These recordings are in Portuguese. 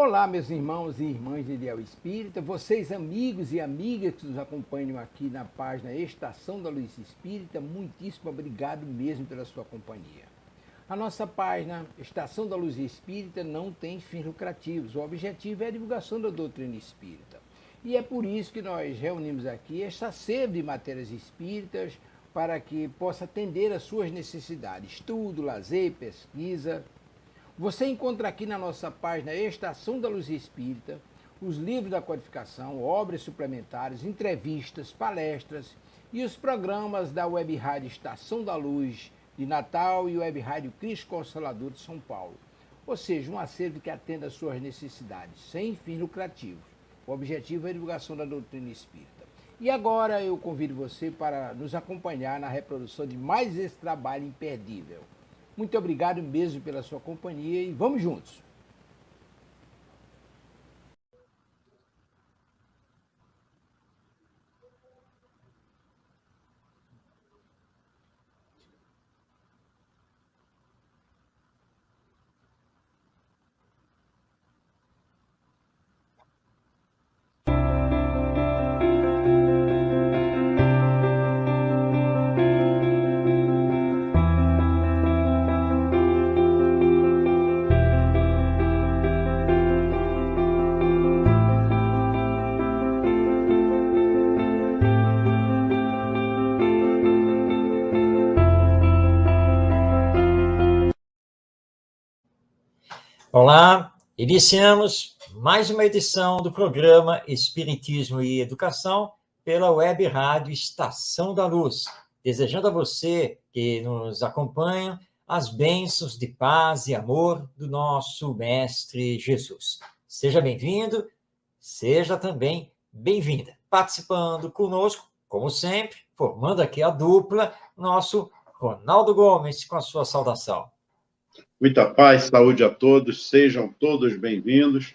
Olá, meus irmãos e irmãs de Ideal Espírita, vocês amigos e amigas que nos acompanham aqui na página Estação da Luz Espírita, muitíssimo obrigado mesmo pela sua companhia. A nossa página Estação da Luz Espírita não tem fins lucrativos, o objetivo é a divulgação da doutrina espírita. E é por isso que nós reunimos aqui esta sede de matérias espíritas para que possa atender às suas necessidades, estudo, lazer, pesquisa. Você encontra aqui na nossa página Estação da Luz Espírita os livros da codificação, obras suplementares, entrevistas, palestras e os programas da Web Rádio Estação da Luz de Natal e Web Rádio Cristo Consolador de São Paulo. Ou seja, um acervo que atenda às suas necessidades, sem fins lucrativos. O objetivo é a divulgação da doutrina espírita. E agora eu convido você para nos acompanhar na reprodução de mais esse trabalho imperdível. Muito obrigado mesmo pela sua companhia e vamos juntos! Olá, iniciamos mais uma edição do programa Espiritismo e Educação pela Web Rádio Estação da Luz, desejando a você que nos acompanha as bênçãos de paz e amor do nosso Mestre Jesus. Seja bem-vindo, seja também bem-vinda. Participando conosco, como sempre, formando aqui a dupla, nosso Ronaldo Gomes, com a sua saudação. Muita paz, saúde a todos, sejam todos bem-vindos.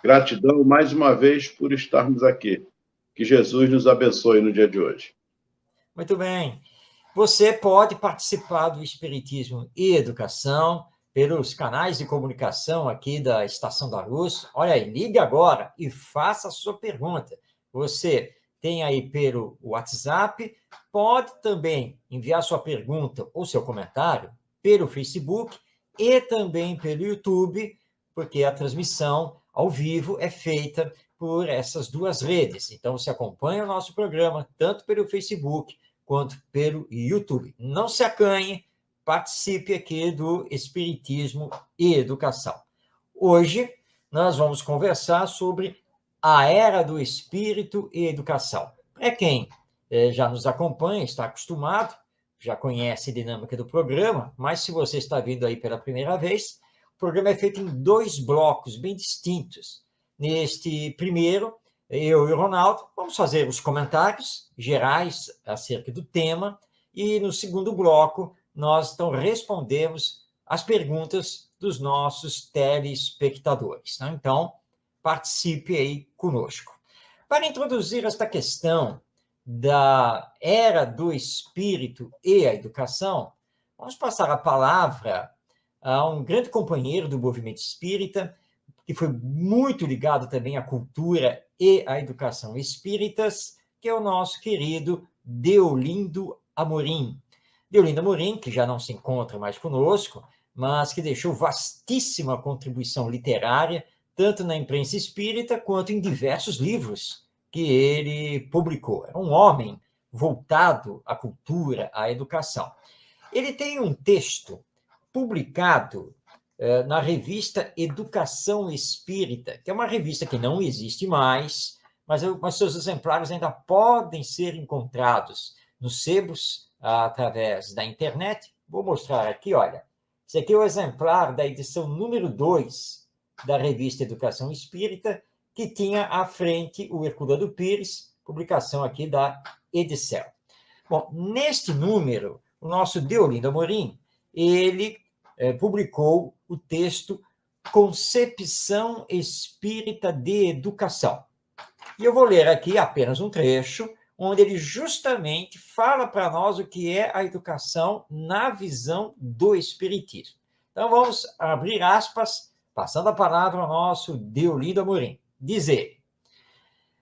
Gratidão mais uma vez por estarmos aqui. Que Jesus nos abençoe no dia de hoje. Muito bem. Você pode participar do Espiritismo e Educação pelos canais de comunicação aqui da Estação da Luz. Olha aí, ligue agora e faça a sua pergunta. Você tem aí pelo WhatsApp, pode também enviar sua pergunta ou seu comentário pelo Facebook e também pelo YouTube, porque a transmissão ao vivo é feita por essas duas redes. Então, você acompanha o nosso programa tanto pelo Facebook quanto pelo YouTube. Não se acanhe, participe aqui do Espiritismo e Educação. Hoje, nós vamos conversar sobre a Era do Espírito e Educação. Para quem já nos acompanha, está acostumado, já conhece a dinâmica do programa, mas se você está vindo aí pela primeira vez, o programa é feito em dois blocos bem distintos. Neste primeiro, eu e o Ronaldo vamos fazer os comentários gerais acerca do tema, e no segundo bloco, nós então respondemos as perguntas dos nossos telespectadores. Então, participe aí conosco. Para introduzir esta questão da Era do Espírito e a Educação, vamos passar a palavra a um grande companheiro do movimento espírita, que foi muito ligado também à cultura e à educação espíritas, que é o nosso querido Deolindo Amorim. Deolindo Amorim, que já não se encontra mais conosco, mas que deixou vastíssima contribuição literária, tanto na imprensa espírita quanto em diversos livros que ele publicou. Era um homem voltado à cultura, à educação. Ele tem um texto publicado na revista Educação Espírita, que é uma revista que não existe mais, mas seus exemplares ainda podem ser encontrados nos sebos através da internet. Vou mostrar aqui, olha. Esse aqui é o exemplar da edição número 2 da revista Educação Espírita, que tinha à frente o Herculano Pires, publicação aqui da Edicel. Bom, neste número, o nosso Deolindo Amorim, ele publicou o texto Concepção Espírita de Educação. E eu vou ler aqui apenas um trecho, onde ele justamente fala para nós o que é a educação na visão do Espiritismo. Então, vamos abrir aspas passando a palavra ao nosso Deolindo Amorim, dizer: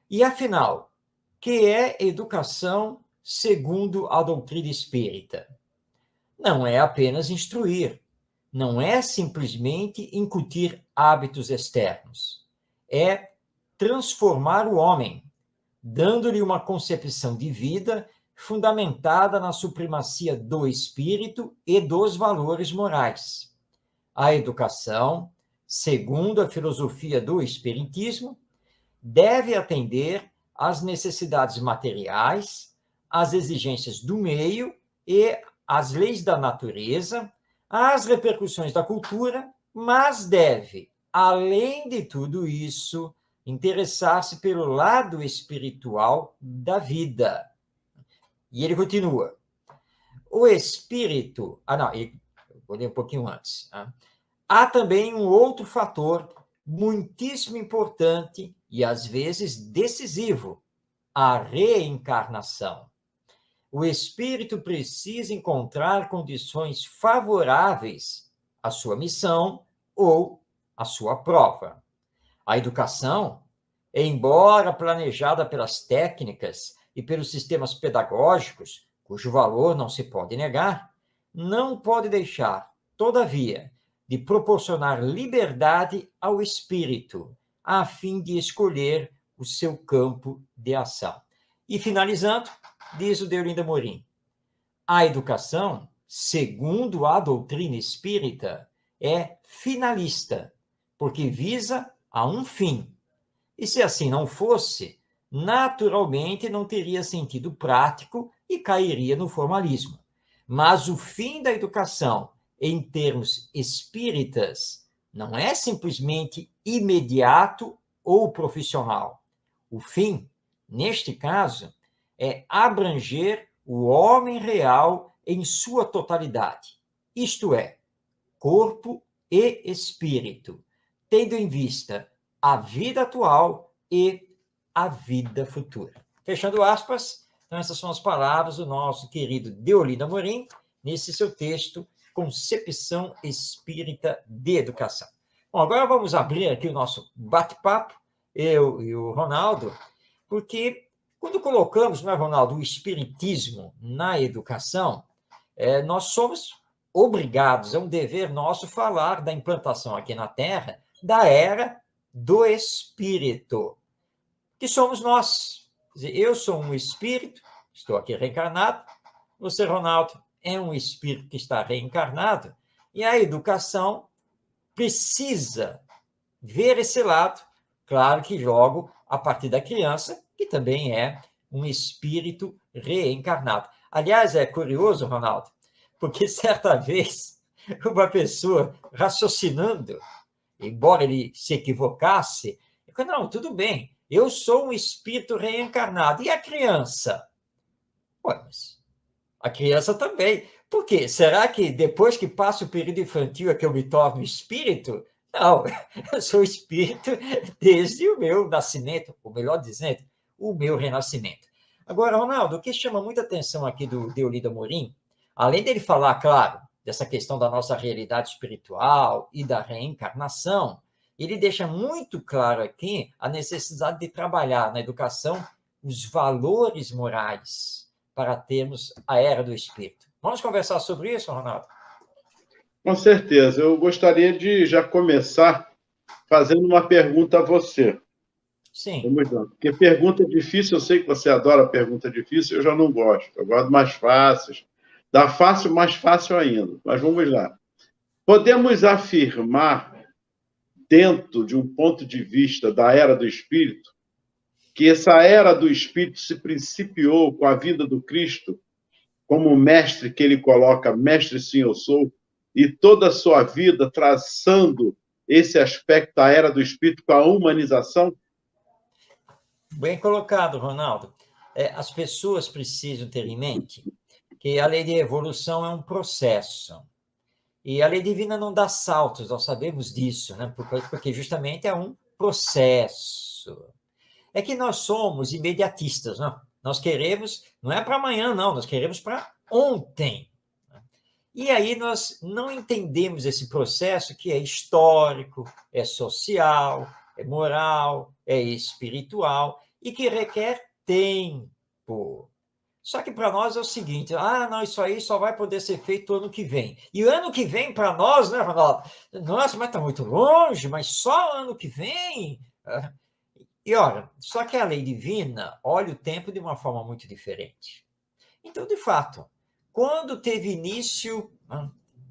e afinal, que é educação segundo a doutrina espírita? Não é apenas instruir, não é simplesmente incutir hábitos externos, é transformar o homem, dando-lhe uma concepção de vida fundamentada na supremacia do espírito e dos valores morais. A educação, segundo a filosofia do espiritismo, deve atender às necessidades materiais, às exigências do meio e às leis da natureza, às repercussões da cultura, mas deve, além de tudo isso, interessar-se pelo lado espiritual da vida. E ele continua: o espírito... vou ler um pouquinho antes. Há também um outro fator muitíssimo importante e, às vezes, decisivo: a reencarnação. O espírito precisa encontrar condições favoráveis à sua missão ou à sua prova. A educação, embora planejada pelas técnicas e pelos sistemas pedagógicos, cujo valor não se pode negar, não pode deixar, todavia, de proporcionar liberdade ao espírito, a fim de escolher o seu campo de ação. E, finalizando, diz o Deolindo Amorim: a educação, segundo a doutrina espírita, é finalista, porque visa a um fim. E se assim não fosse, naturalmente não teria sentido prático e cairia no formalismo. Mas o fim da educação, em termos espíritas, não é simplesmente imediato ou profissional. O fim, neste caso, é abranger o homem real em sua totalidade, isto é, corpo e espírito, tendo em vista a vida atual e a vida futura. Fechando aspas, então essas são as palavras do nosso querido Deolindo Amorim, nesse seu texto, Concepção Espírita de Educação. Bom, agora vamos abrir aqui o nosso bate-papo, eu e o Ronaldo, porque quando colocamos, não é, Ronaldo, o espiritismo na educação, nós somos obrigados, é um dever nosso falar da implantação aqui na Terra da era do espírito, que somos nós. Quer dizer, eu sou um espírito, estou aqui reencarnado, você, Ronaldo, é um espírito que está reencarnado, e a educação precisa ver esse lado, claro que logo a partir da criança, que também é um espírito reencarnado. Aliás, é curioso, Ronaldo, porque certa vez uma pessoa raciocinando, embora ele se equivocasse, ele falou: não, tudo bem, eu sou um espírito reencarnado. E a criança? Ué, mas a criança também. Por quê? Será que depois que passa o período infantil é que eu me torno espírito? Não, eu sou espírito desde o meu nascimento, ou melhor dizendo, o meu renascimento. Agora, Ronaldo, o que chama muita atenção aqui do Deolindo Amorim, além dele falar, claro, dessa questão da nossa realidade espiritual e da reencarnação, ele deixa muito claro aqui a necessidade de trabalhar na educação os valores morais para termos a era do espírito. Vamos conversar sobre isso, Ronaldo? Com certeza. Eu gostaria de já começar fazendo uma pergunta a você. Sim. Vamos lá. Porque pergunta difícil, eu sei que você adora pergunta difícil, eu já não gosto. Eu gosto mais fáceis. Da fácil, mais fácil ainda. Mas vamos lá. Podemos afirmar, dentro de um ponto de vista da era do Espírito, que essa era do Espírito se principiou com a vida do Cristo, como mestre que ele coloca, mestre sim eu sou, e toda a sua vida traçando esse aspecto da era do Espírito com a humanização? Bem colocado, Ronaldo. As pessoas precisam ter em mente que a lei de evolução é um processo. E a lei divina não dá saltos, nós sabemos disso, né? Porque justamente é um processo. É que nós somos imediatistas, não? Nós queremos, não é para amanhã, não, nós queremos para ontem. E aí nós não entendemos esse processo que é histórico, é social, é moral, é espiritual e que requer tempo. Só que para nós é o seguinte, não, isso aí só vai poder ser feito ano que vem. E ano que vem para nós, né, Ronaldo? Nossa, mas está muito longe, mas só ano que vem? E olha, só que a lei divina olha o tempo de uma forma muito diferente. Então, de fato, quando teve início,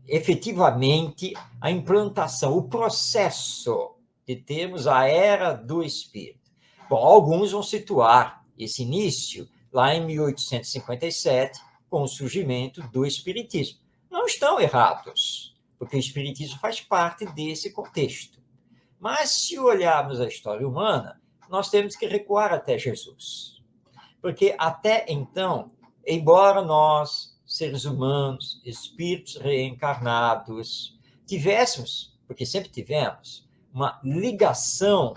efetivamente, a implantação, o processo de termos a era do Espírito? Bom, alguns vão situar esse início lá em 1857, com o surgimento do Espiritismo. Não estão errados, porque o Espiritismo faz parte desse contexto. Mas, se olharmos a história humana, nós temos que recuar até Jesus. Porque até então, embora nós, seres humanos, espíritos reencarnados, tivéssemos, porque sempre tivemos, uma ligação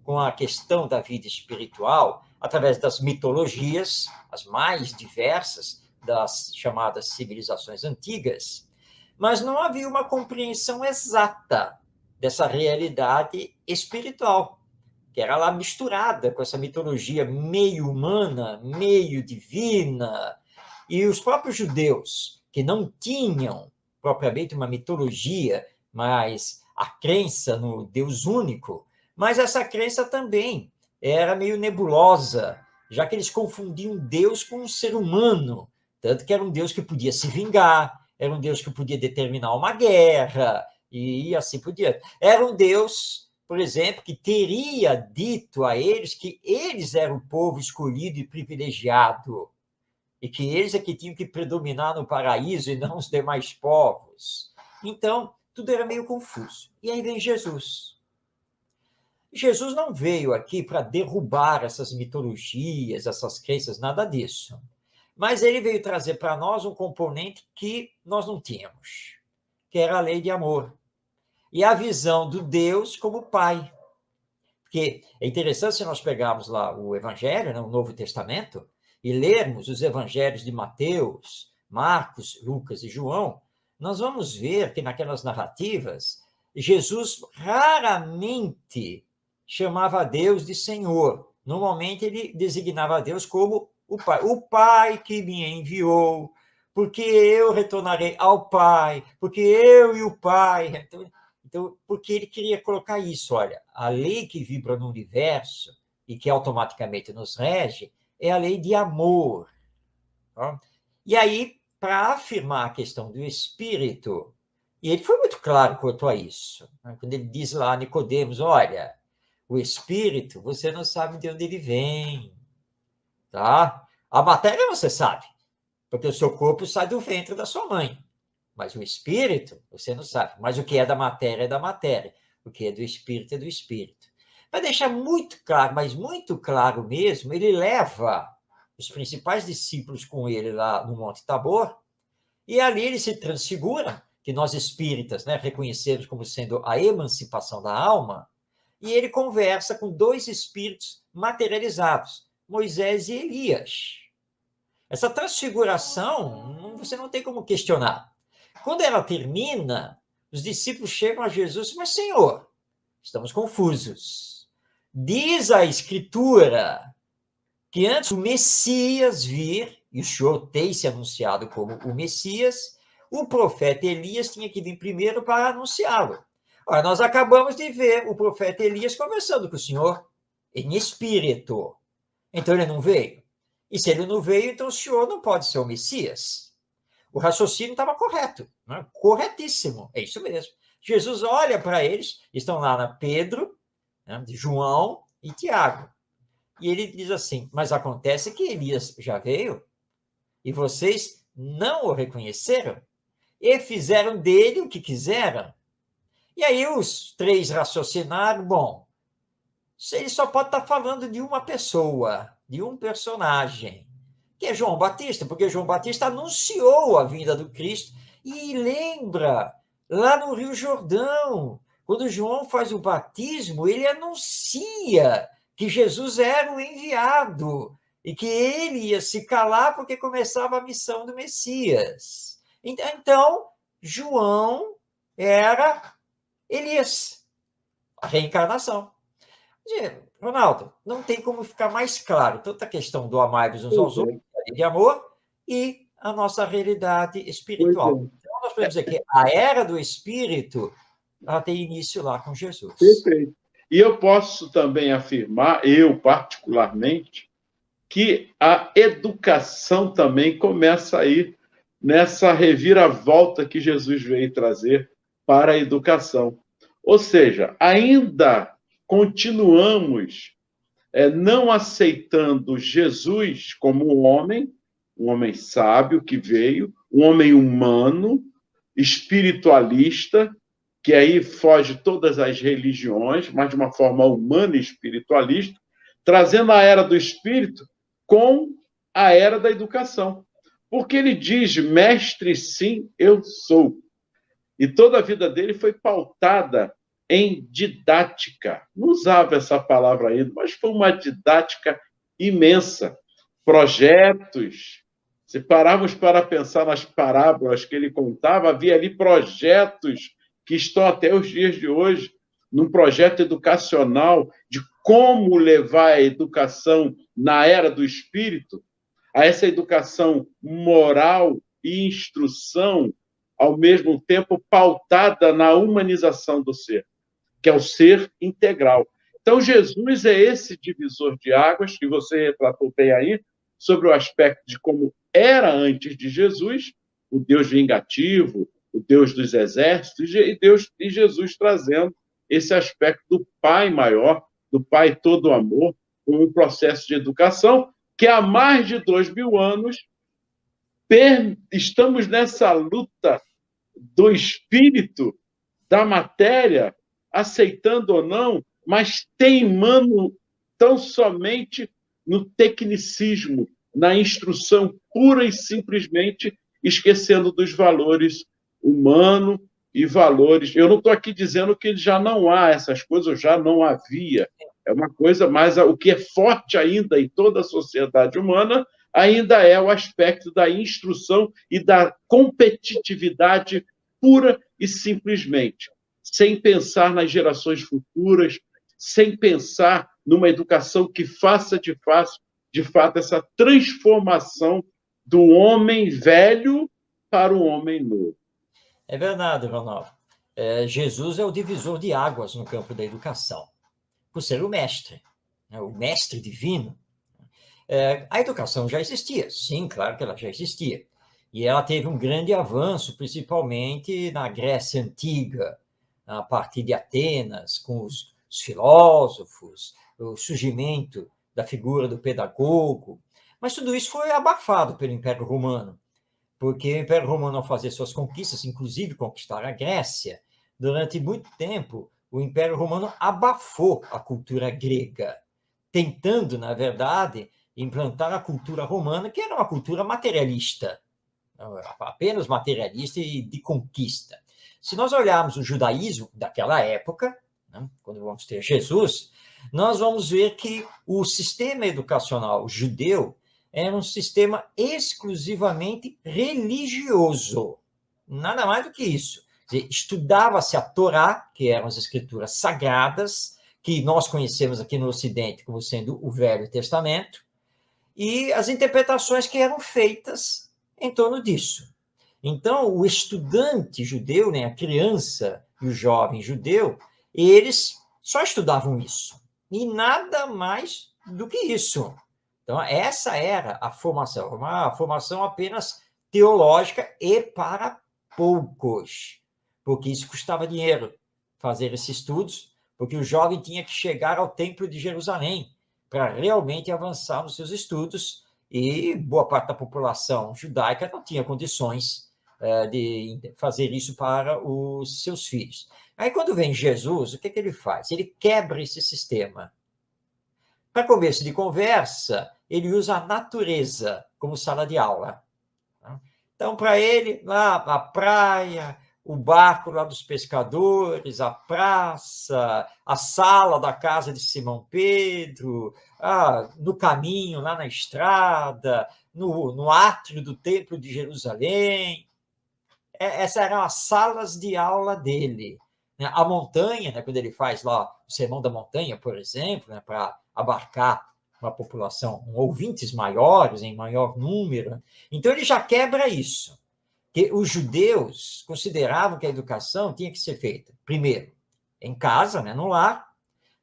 com a questão da vida espiritual, através das mitologias, as mais diversas das chamadas civilizações antigas, mas não havia uma compreensão exata dessa realidade espiritual, que era lá misturada com essa mitologia meio humana, meio divina. E os próprios judeus, que não tinham propriamente uma mitologia, mas a crença no Deus único, mas essa crença também era meio nebulosa, já que eles confundiam Deus com um ser humano, tanto que era um Deus que podia se vingar, era um Deus que podia determinar uma guerra, e assim por diante. Era um Deus, por exemplo, que teria dito a eles que eles eram o povo escolhido e privilegiado, e que eles é que tinham que predominar no paraíso e não os demais povos. Então, tudo era meio confuso. E aí vem Jesus. Jesus não veio aqui para derrubar essas mitologias, essas crenças, nada disso. Mas ele veio trazer para nós um componente que nós não tínhamos, que era a lei de amor. E a visão do Deus como Pai. Porque é interessante se nós pegarmos lá o Evangelho, né, o Novo Testamento, e lermos os Evangelhos de Mateus, Marcos, Lucas e João, nós vamos ver que naquelas narrativas, Jesus raramente chamava a Deus de Senhor. Normalmente ele designava a Deus como o Pai que me enviou, porque eu retornarei ao Pai, porque eu e o Pai. Então, porque ele queria colocar isso, olha, a lei que vibra no universo e que automaticamente nos rege é a lei de amor. Tá? E aí, para afirmar a questão do espírito, e ele foi muito claro quanto a isso, né? Quando ele diz lá a Nicodemos, olha, o espírito, você não sabe de onde ele vem, tá? A matéria você sabe, porque o seu corpo sai do ventre da sua mãe. Mas o espírito, você não sabe. Mas o que é da matéria é da matéria. O que é do espírito é do espírito. Para deixar muito claro, mas muito claro mesmo, ele leva os principais discípulos com ele lá no Monte Tabor, e ali ele se transfigura, que nós espíritas, né, reconhecemos como sendo a emancipação da alma, e ele conversa com dois espíritos materializados, Moisés e Elias. Essa transfiguração, você não tem como questionar. Quando ela termina, os discípulos chegam a Jesus, mas Senhor, estamos confusos. Diz a Escritura que antes o Messias vir, e o Senhor tem se anunciado como o Messias, o profeta Elias tinha que vir primeiro para anunciá-lo. Ora, nós acabamos de ver o profeta Elias conversando com o Senhor em espírito. Então ele não veio. E se ele não veio, então o Senhor não pode ser o Messias. O raciocínio estava correto, né? Corretíssimo, é isso mesmo. Jesus olha para eles, estão lá na Pedro, né, João e Tiago. E ele diz assim, mas acontece que Elias já veio e vocês não o reconheceram e fizeram dele o que quiseram. E aí os três raciocinaram, bom, ele só pode estar falando de uma pessoa, de um personagem, que é João Batista, porque João Batista anunciou a vinda do Cristo. E lembra, lá no Rio Jordão, quando João faz o batismo, ele anuncia que Jesus era o enviado e que ele ia se calar porque começava a missão do Messias. Então, João era Elias, a reencarnação. Ronaldo, não tem como ficar mais claro toda a questão do amar-vos uns aos outros, de amor, e a nossa realidade espiritual. Então, nós podemos dizer que a era do Espírito ela tem início lá com Jesus. Perfeito. E eu posso também afirmar, eu particularmente, que a educação também começa aí nessa reviravolta que Jesus veio trazer para a educação. Ou seja, ainda continuamos não aceitando Jesus como um homem sábio que veio, um homem humano, espiritualista, que aí foge todas as religiões, mas de uma forma humana e espiritualista, trazendo a era do espírito com a era da educação. Porque ele diz, mestre, sim, eu sou. E toda a vida dele foi pautada em didática. Não usava essa palavra ainda, mas foi uma didática imensa. Projetos. Se pararmos para pensar nas parábolas que ele contava, havia ali projetos que estão até os dias de hoje, num projeto educacional de como levar a educação na era do espírito, a essa educação moral e instrução, ao mesmo tempo pautada na humanização do ser, que é o ser integral. Então, Jesus é esse divisor de águas, que você retratou bem aí, sobre o aspecto de como era antes de Jesus, o Deus vingativo, o Deus dos exércitos, e Jesus trazendo esse aspecto do Pai maior, do Pai todo amor, como um processo de educação que há mais de 2000 anos estamos nessa luta do espírito, da matéria, aceitando ou não, mas teimando tão somente no tecnicismo, na instrução pura e simplesmente esquecendo dos valores humanos e valores. Eu não estou aqui dizendo que já não há essas coisas, já não havia. É uma coisa, mas o que é forte ainda em toda a sociedade humana ainda é o aspecto da instrução e da competitividade pura e simplesmente, sem pensar nas gerações futuras, sem pensar numa educação que faça de fato essa transformação do homem velho para o homem novo. É verdade, Ronaldo. Jesus é o divisor de águas no campo da educação, por ser o mestre, né, o mestre divino. A educação já existia, sim, claro que ela já existia. E ela teve um grande avanço, principalmente na Grécia Antiga, a partir de Atenas, com os filósofos, o surgimento da figura do pedagogo. Mas tudo isso foi abafado pelo Império Romano, porque o Império Romano, ao fazer suas conquistas, inclusive conquistar a Grécia, durante muito tempo, o Império Romano abafou a cultura grega, tentando, na verdade, implantar a cultura romana, que era uma cultura materialista, apenas materialista e de conquista. Se nós olharmos o judaísmo daquela época, né, quando vamos ter Jesus, nós vamos ver que o sistema educacional judeu era um sistema exclusivamente religioso. Nada mais do que isso. Estudava-se a Torá, que eram as escrituras sagradas, que nós conhecemos aqui no Ocidente como sendo o Velho Testamento, e as interpretações que eram feitas em torno disso. Então, o estudante judeu, né, a criança e o jovem judeu, eles só estudavam isso. E nada mais do que isso. Então, essa era a formação, uma formação apenas teológica e para poucos, porque isso custava dinheiro, fazer esses estudos, porque o jovem tinha que chegar ao Templo de Jerusalém para realmente avançar nos seus estudos, e boa parte da população judaica não tinha condições de fazer isso para os seus filhos. Aí, quando vem Jesus, o que ele faz? Ele quebra esse sistema. Para começo de conversa, ele usa a natureza como sala de aula. Então, para ele, lá a praia, o barco lá dos pescadores, a praça, a sala da casa de Simão Pedro, no caminho, lá na estrada, no átrio do Templo de Jerusalém. essas eram as salas de aula dele. Né? A montanha, né, quando ele faz lá o Sermão da Montanha, por exemplo, né, para abarcar uma população, ouvintes maiores, em maior número. Né? Então, ele já quebra isso. Que os judeus consideravam que a educação tinha que ser feita, primeiro, em casa, né, no lar,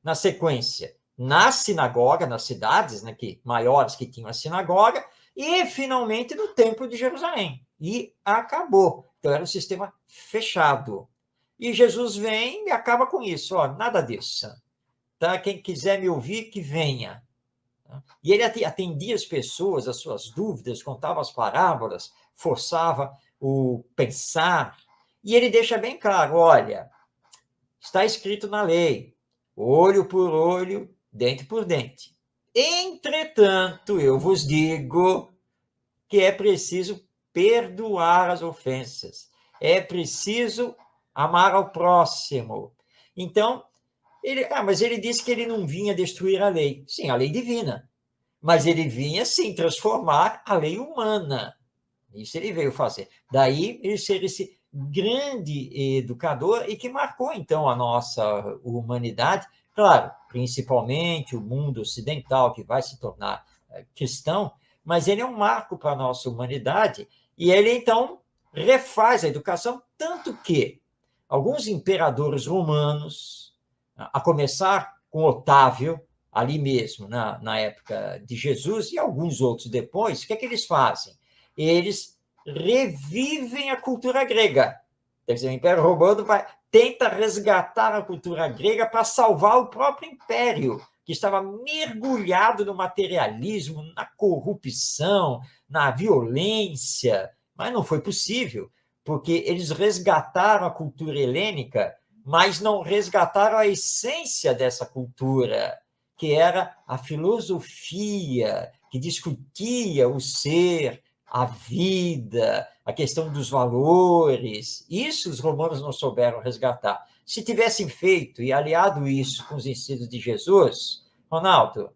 na sequência, na sinagoga, nas cidades, né, maiores que tinham a sinagoga, e, finalmente, no Templo de Jerusalém. E acabou. Então, era um sistema fechado. E Jesus vem e acaba com isso. Ó, nada disso. Tá? Quem quiser me ouvir, que venha. E ele atendia as pessoas, as suas dúvidas, contava as parábolas, forçava o pensar. E ele deixa bem claro, olha, está escrito na lei, olho por olho, dente por dente. Entretanto, eu vos digo que é preciso perdoar as ofensas. É preciso amar ao próximo. Então, mas ele disse que ele não vinha destruir a lei. Sim, a lei divina. Mas ele vinha, sim, transformar a lei humana. Isso ele veio fazer. Daí ele ser esse grande educador e que marcou, então, a nossa humanidade. Claro, principalmente o mundo ocidental, que vai se tornar cristão, mas ele é um marco para a nossa humanidade. E ele, então, refaz a educação, tanto que alguns imperadores romanos, a começar com Otávio, ali mesmo, na época de Jesus, e alguns outros depois, o que é que eles fazem? Eles revivem a cultura grega. Quer dizer, o Império Romano tenta resgatar a cultura grega para salvar o próprio império, que estava mergulhado no materialismo, na corrupção, na violência, mas não foi possível, porque eles resgataram a cultura helênica, mas não resgataram a essência dessa cultura, que era a filosofia, que discutia o ser, a vida, a questão dos valores. Isso os romanos não souberam resgatar. Se tivessem feito e aliado isso com os ensinos de Jesus, Ronaldo,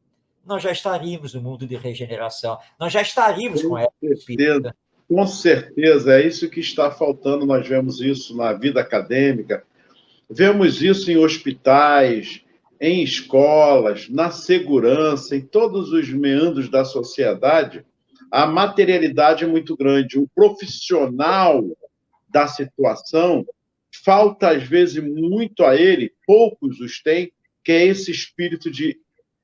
nós já estaríamos no mundo de regeneração, nós já estaríamos com essa espírita. Com certeza, é isso que está faltando. Nós vemos isso na vida acadêmica, vemos isso em hospitais, em escolas, na segurança, em todos os meandros da sociedade. A materialidade é muito grande. O profissional da situação, falta, às vezes, muito a ele, poucos os têm, que é esse espírito de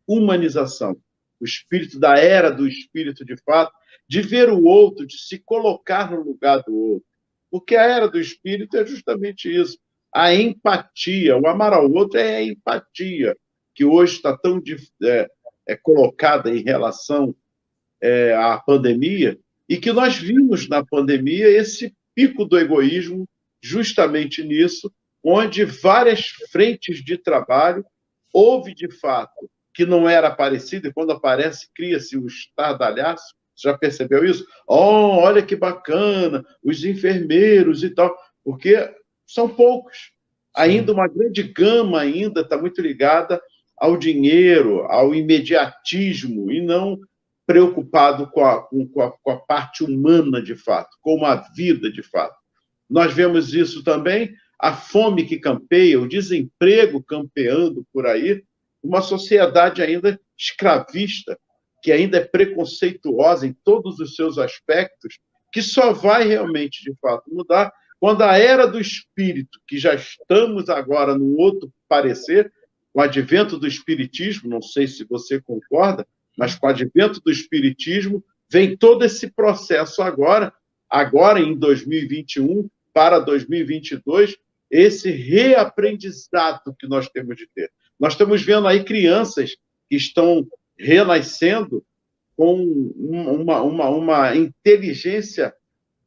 humanização, o espírito da era do espírito, de fato, de ver o outro, de se colocar no lugar do outro. Porque a era do espírito é justamente isso, a empatia. O amar ao outro é a empatia, que hoje está tão colocada em relação à pandemia, e que nós vimos na pandemia esse pico do egoísmo justamente nisso, onde várias frentes de trabalho houve, de fato, que não era parecido, e quando aparece, cria-se um estardalhaço. Você já percebeu isso? Oh, olha que bacana, os enfermeiros e tal, porque são poucos. Ainda uma grande gama ainda está muito ligada ao dinheiro, ao imediatismo, e não preocupado com a parte humana, de fato, com a vida, de fato. Nós vemos isso também, a fome que campeia, o desemprego campeando por aí, uma sociedade ainda escravista, que ainda é preconceituosa em todos os seus aspectos, que só vai realmente, de fato, mudar quando a era do espírito, que já estamos agora num outro parecer, com o advento do espiritismo, não sei se você concorda, mas com o advento do espiritismo vem todo esse processo agora em 2021 para 2022, esse reaprendizado que nós temos de ter. Nós estamos vendo aí crianças que estão renascendo com uma inteligência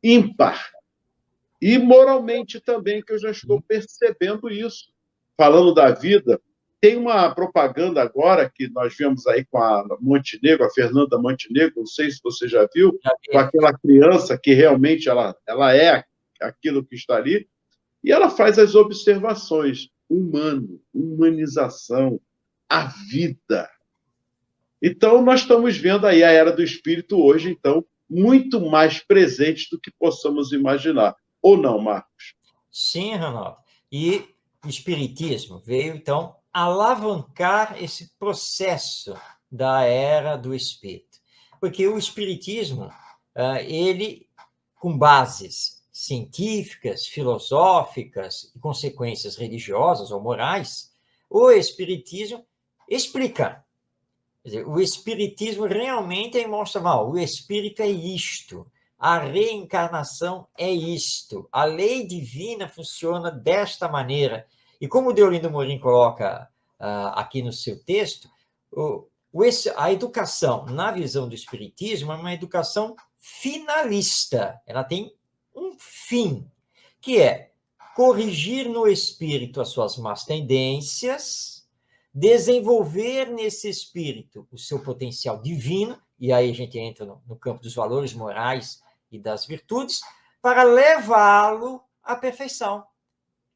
ímpar. E moralmente também, que eu já estou percebendo isso. Falando da vida, tem uma propaganda agora que nós vemos aí com a Montenegro, a Fernanda Montenegro, não sei se você já viu, com aquela criança que realmente ela é aquilo que está ali, e ela faz as observações. Humano, humanização, a vida. Então, nós estamos vendo aí a era do espírito hoje, então, muito mais presente do que possamos imaginar. ou não, Marcos? Sim, Ronaldo. E o Espiritismo veio, então, alavancar esse processo da era do Espírito. Porque o Espiritismo, ele, com bases científicas, filosóficas e consequências religiosas ou morais, o Espiritismo explica. Quer dizer, o Espiritismo realmente mostra, mal, o Espírito é isto, a reencarnação é isto, a lei divina funciona desta maneira. E como o Deolindo Morim coloca aqui no seu texto, a educação, na visão do Espiritismo, é uma educação finalista. Ela tem um fim, que é corrigir no espírito as suas más tendências, desenvolver nesse espírito o seu potencial divino, e aí a gente entra no campo dos valores morais e das virtudes, para levá-lo à perfeição,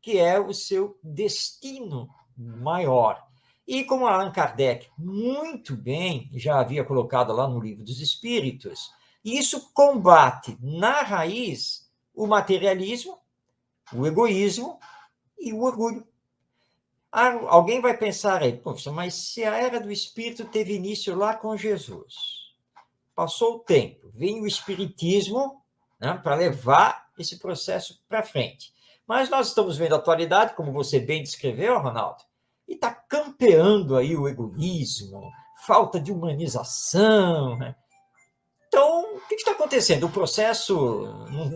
que é o seu destino maior. E como Allan Kardec muito bem já havia colocado lá no Livro dos Espíritos, isso combate na raiz o materialismo, o egoísmo e o orgulho. Alguém vai pensar aí, poxa, mas se a era do Espírito teve início lá com Jesus, passou o tempo, vem o Espiritismo, né, para levar esse processo para frente. Mas nós estamos vendo a atualidade, como você bem descreveu, Ronaldo, e está campeando aí o egoísmo, falta de humanização, né? Então, o que está acontecendo? O processo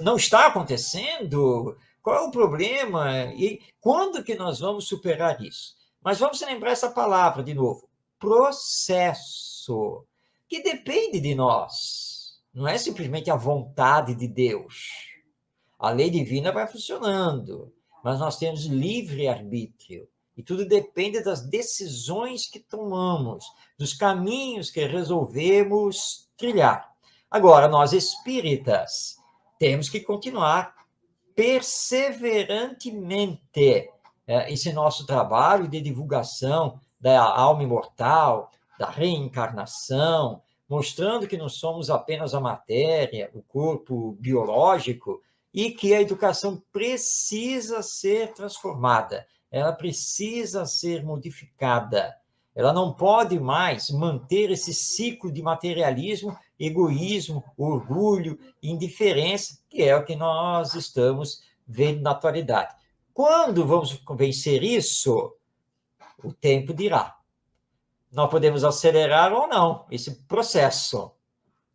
não está acontecendo? Qual é o problema? E quando que nós vamos superar isso? Mas vamos lembrar essa palavra de novo: processo, que depende de nós. Não é simplesmente a vontade de Deus. A lei divina vai funcionando, mas nós temos livre-arbítrio. E tudo depende das decisões que tomamos, dos caminhos que resolvemos trilhar. Agora, nós espíritas temos que continuar perseverantemente esse nosso trabalho de divulgação da alma imortal, da reencarnação, mostrando que não somos apenas a matéria, o corpo biológico, e que a educação precisa ser transformada, ela precisa ser modificada. Ela não pode mais manter esse ciclo de materialismo, egoísmo, orgulho, indiferença, que é o que nós estamos vendo na atualidade. Quando vamos vencer isso? O tempo dirá. Nós podemos acelerar ou não esse processo.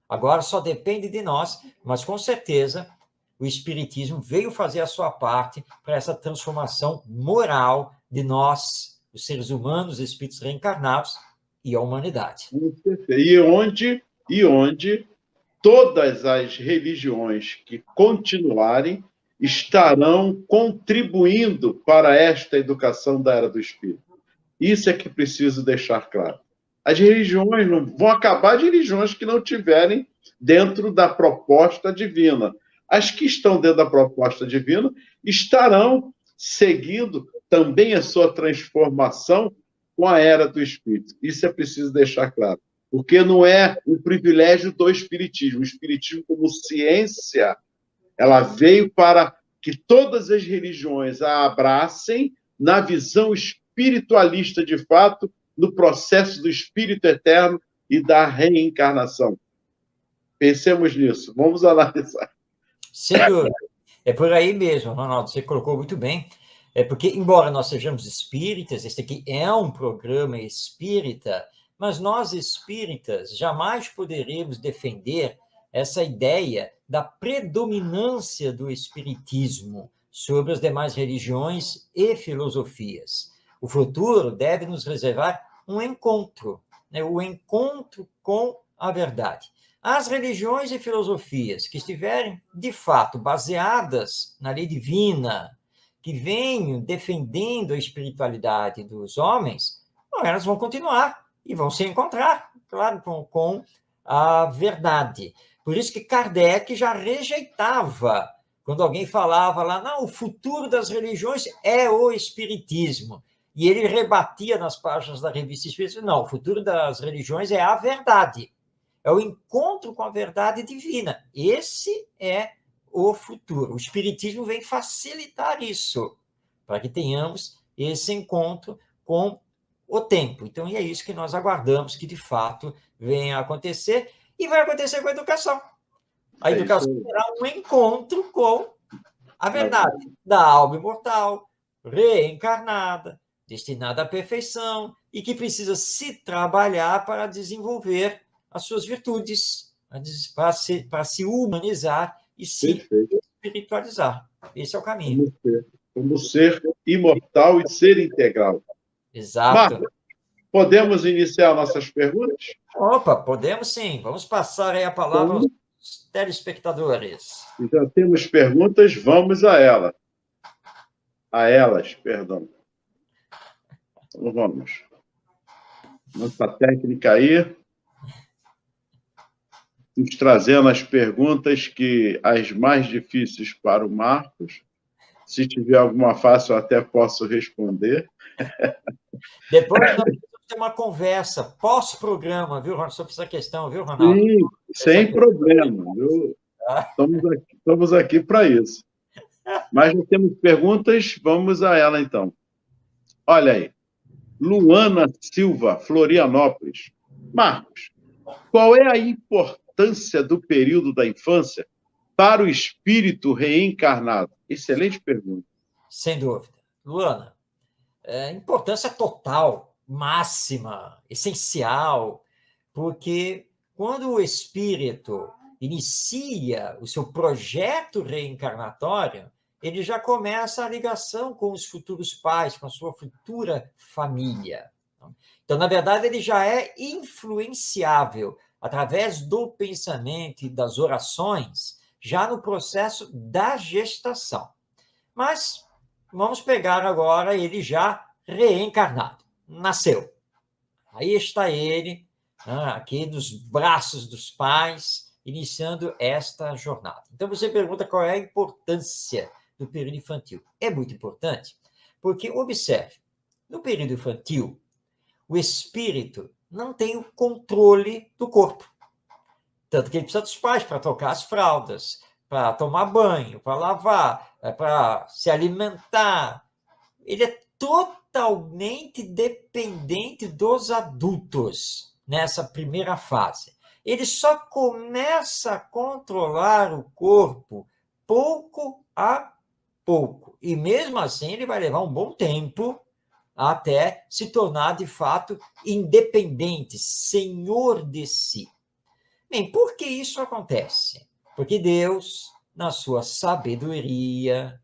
Agora só depende de nós, mas com certeza o Espiritismo veio fazer a sua parte para essa transformação moral de nós, os seres humanos, os espíritos reencarnados e a humanidade. E onde todas as religiões que continuarem estarão contribuindo para esta educação da era do Espírito. Isso é que preciso deixar claro. As religiões não vão acabar de religiões que não tiverem dentro da proposta divina. As que estão dentro da proposta divina estarão seguindo também a sua transformação com a era do Espírito. Isso é preciso deixar claro. Porque não é um privilégio do Espiritismo. O Espiritismo, como ciência, ela veio para que todas as religiões a abracem na visão espiritualista de fato, no processo do Espírito Eterno e da reencarnação. Pensemos nisso. Vamos analisar. Sem dúvida. É por aí mesmo, Ronaldo, você colocou muito bem. É porque, embora nós sejamos espíritas, este aqui é um programa espírita, mas nós espíritas jamais poderemos defender essa ideia da predominância do espiritismo sobre as demais religiões e filosofias. O futuro deve nos reservar um encontro, né? O encontro com a verdade. As religiões e filosofias que estiverem, de fato, baseadas na lei divina, que venham defendendo a espiritualidade dos homens, elas vão continuar e vão se encontrar, claro, com a verdade. Por isso que Kardec já rejeitava, quando alguém falava lá, não, o futuro das religiões é o espiritismo. E ele rebatia nas páginas da Revista Espírita, não, o futuro das religiões é a verdade. É o encontro com a verdade divina. Esse é o futuro. O Espiritismo vem facilitar isso, para que tenhamos esse encontro com o tempo. Então, é isso que nós aguardamos que, de fato, venha a acontecer, e vai acontecer com a educação. A educação será um encontro com a verdade da alma imortal, reencarnada, destinada à perfeição, e que precisa se trabalhar para desenvolver as suas virtudes, para se humanizar e se espiritualizar. Esse é o caminho. Como ser imortal e ser integral. Exato. Marcos, podemos iniciar nossas perguntas? Opa, podemos sim. Vamos passar aí a palavra aos telespectadores. Já temos perguntas, vamos a ela. A elas, perdão. Então, vamos. Nossa técnica aí. Estamos trazendo as perguntas as mais difíceis para o Marcos. Se tiver alguma fácil, eu até posso responder. Depois nós vamos ter uma conversa pós-programa, viu, Ronaldo, sobre essa questão, viu, Ronaldo? Sim, sem problema. Viu? Estamos aqui para isso. Mas já temos perguntas, vamos a ela, então. Olha aí. Luana Silva, Florianópolis. Marcos, qual é a importância do período da infância para o espírito reencarnado? Excelente pergunta. Sem dúvida. Luana, importância total, máxima, essencial, porque quando o espírito inicia o seu projeto reencarnatório, ele já começa a ligação com os futuros pais, com a sua futura família. Então, na verdade, ele já é influenciável através do pensamento e das orações, já no processo da gestação. Mas vamos pegar agora ele já reencarnado. Nasceu. Aí está ele, aqui nos braços dos pais, iniciando esta jornada. Então, você pergunta qual é a importância do período infantil. É muito importante, porque, observe, no período infantil, o espírito não tem o controle do corpo. Tanto que ele precisa dos pais para trocar as fraldas, para tomar banho, para lavar, para se alimentar. Ele é totalmente dependente dos adultos nessa primeira fase. Ele só começa a controlar o corpo pouco a pouco. E mesmo assim, ele vai levar um bom tempo até se tornar, de fato, independente, senhor de si. Bem, por que isso acontece? Porque Deus, na sua sabedoria,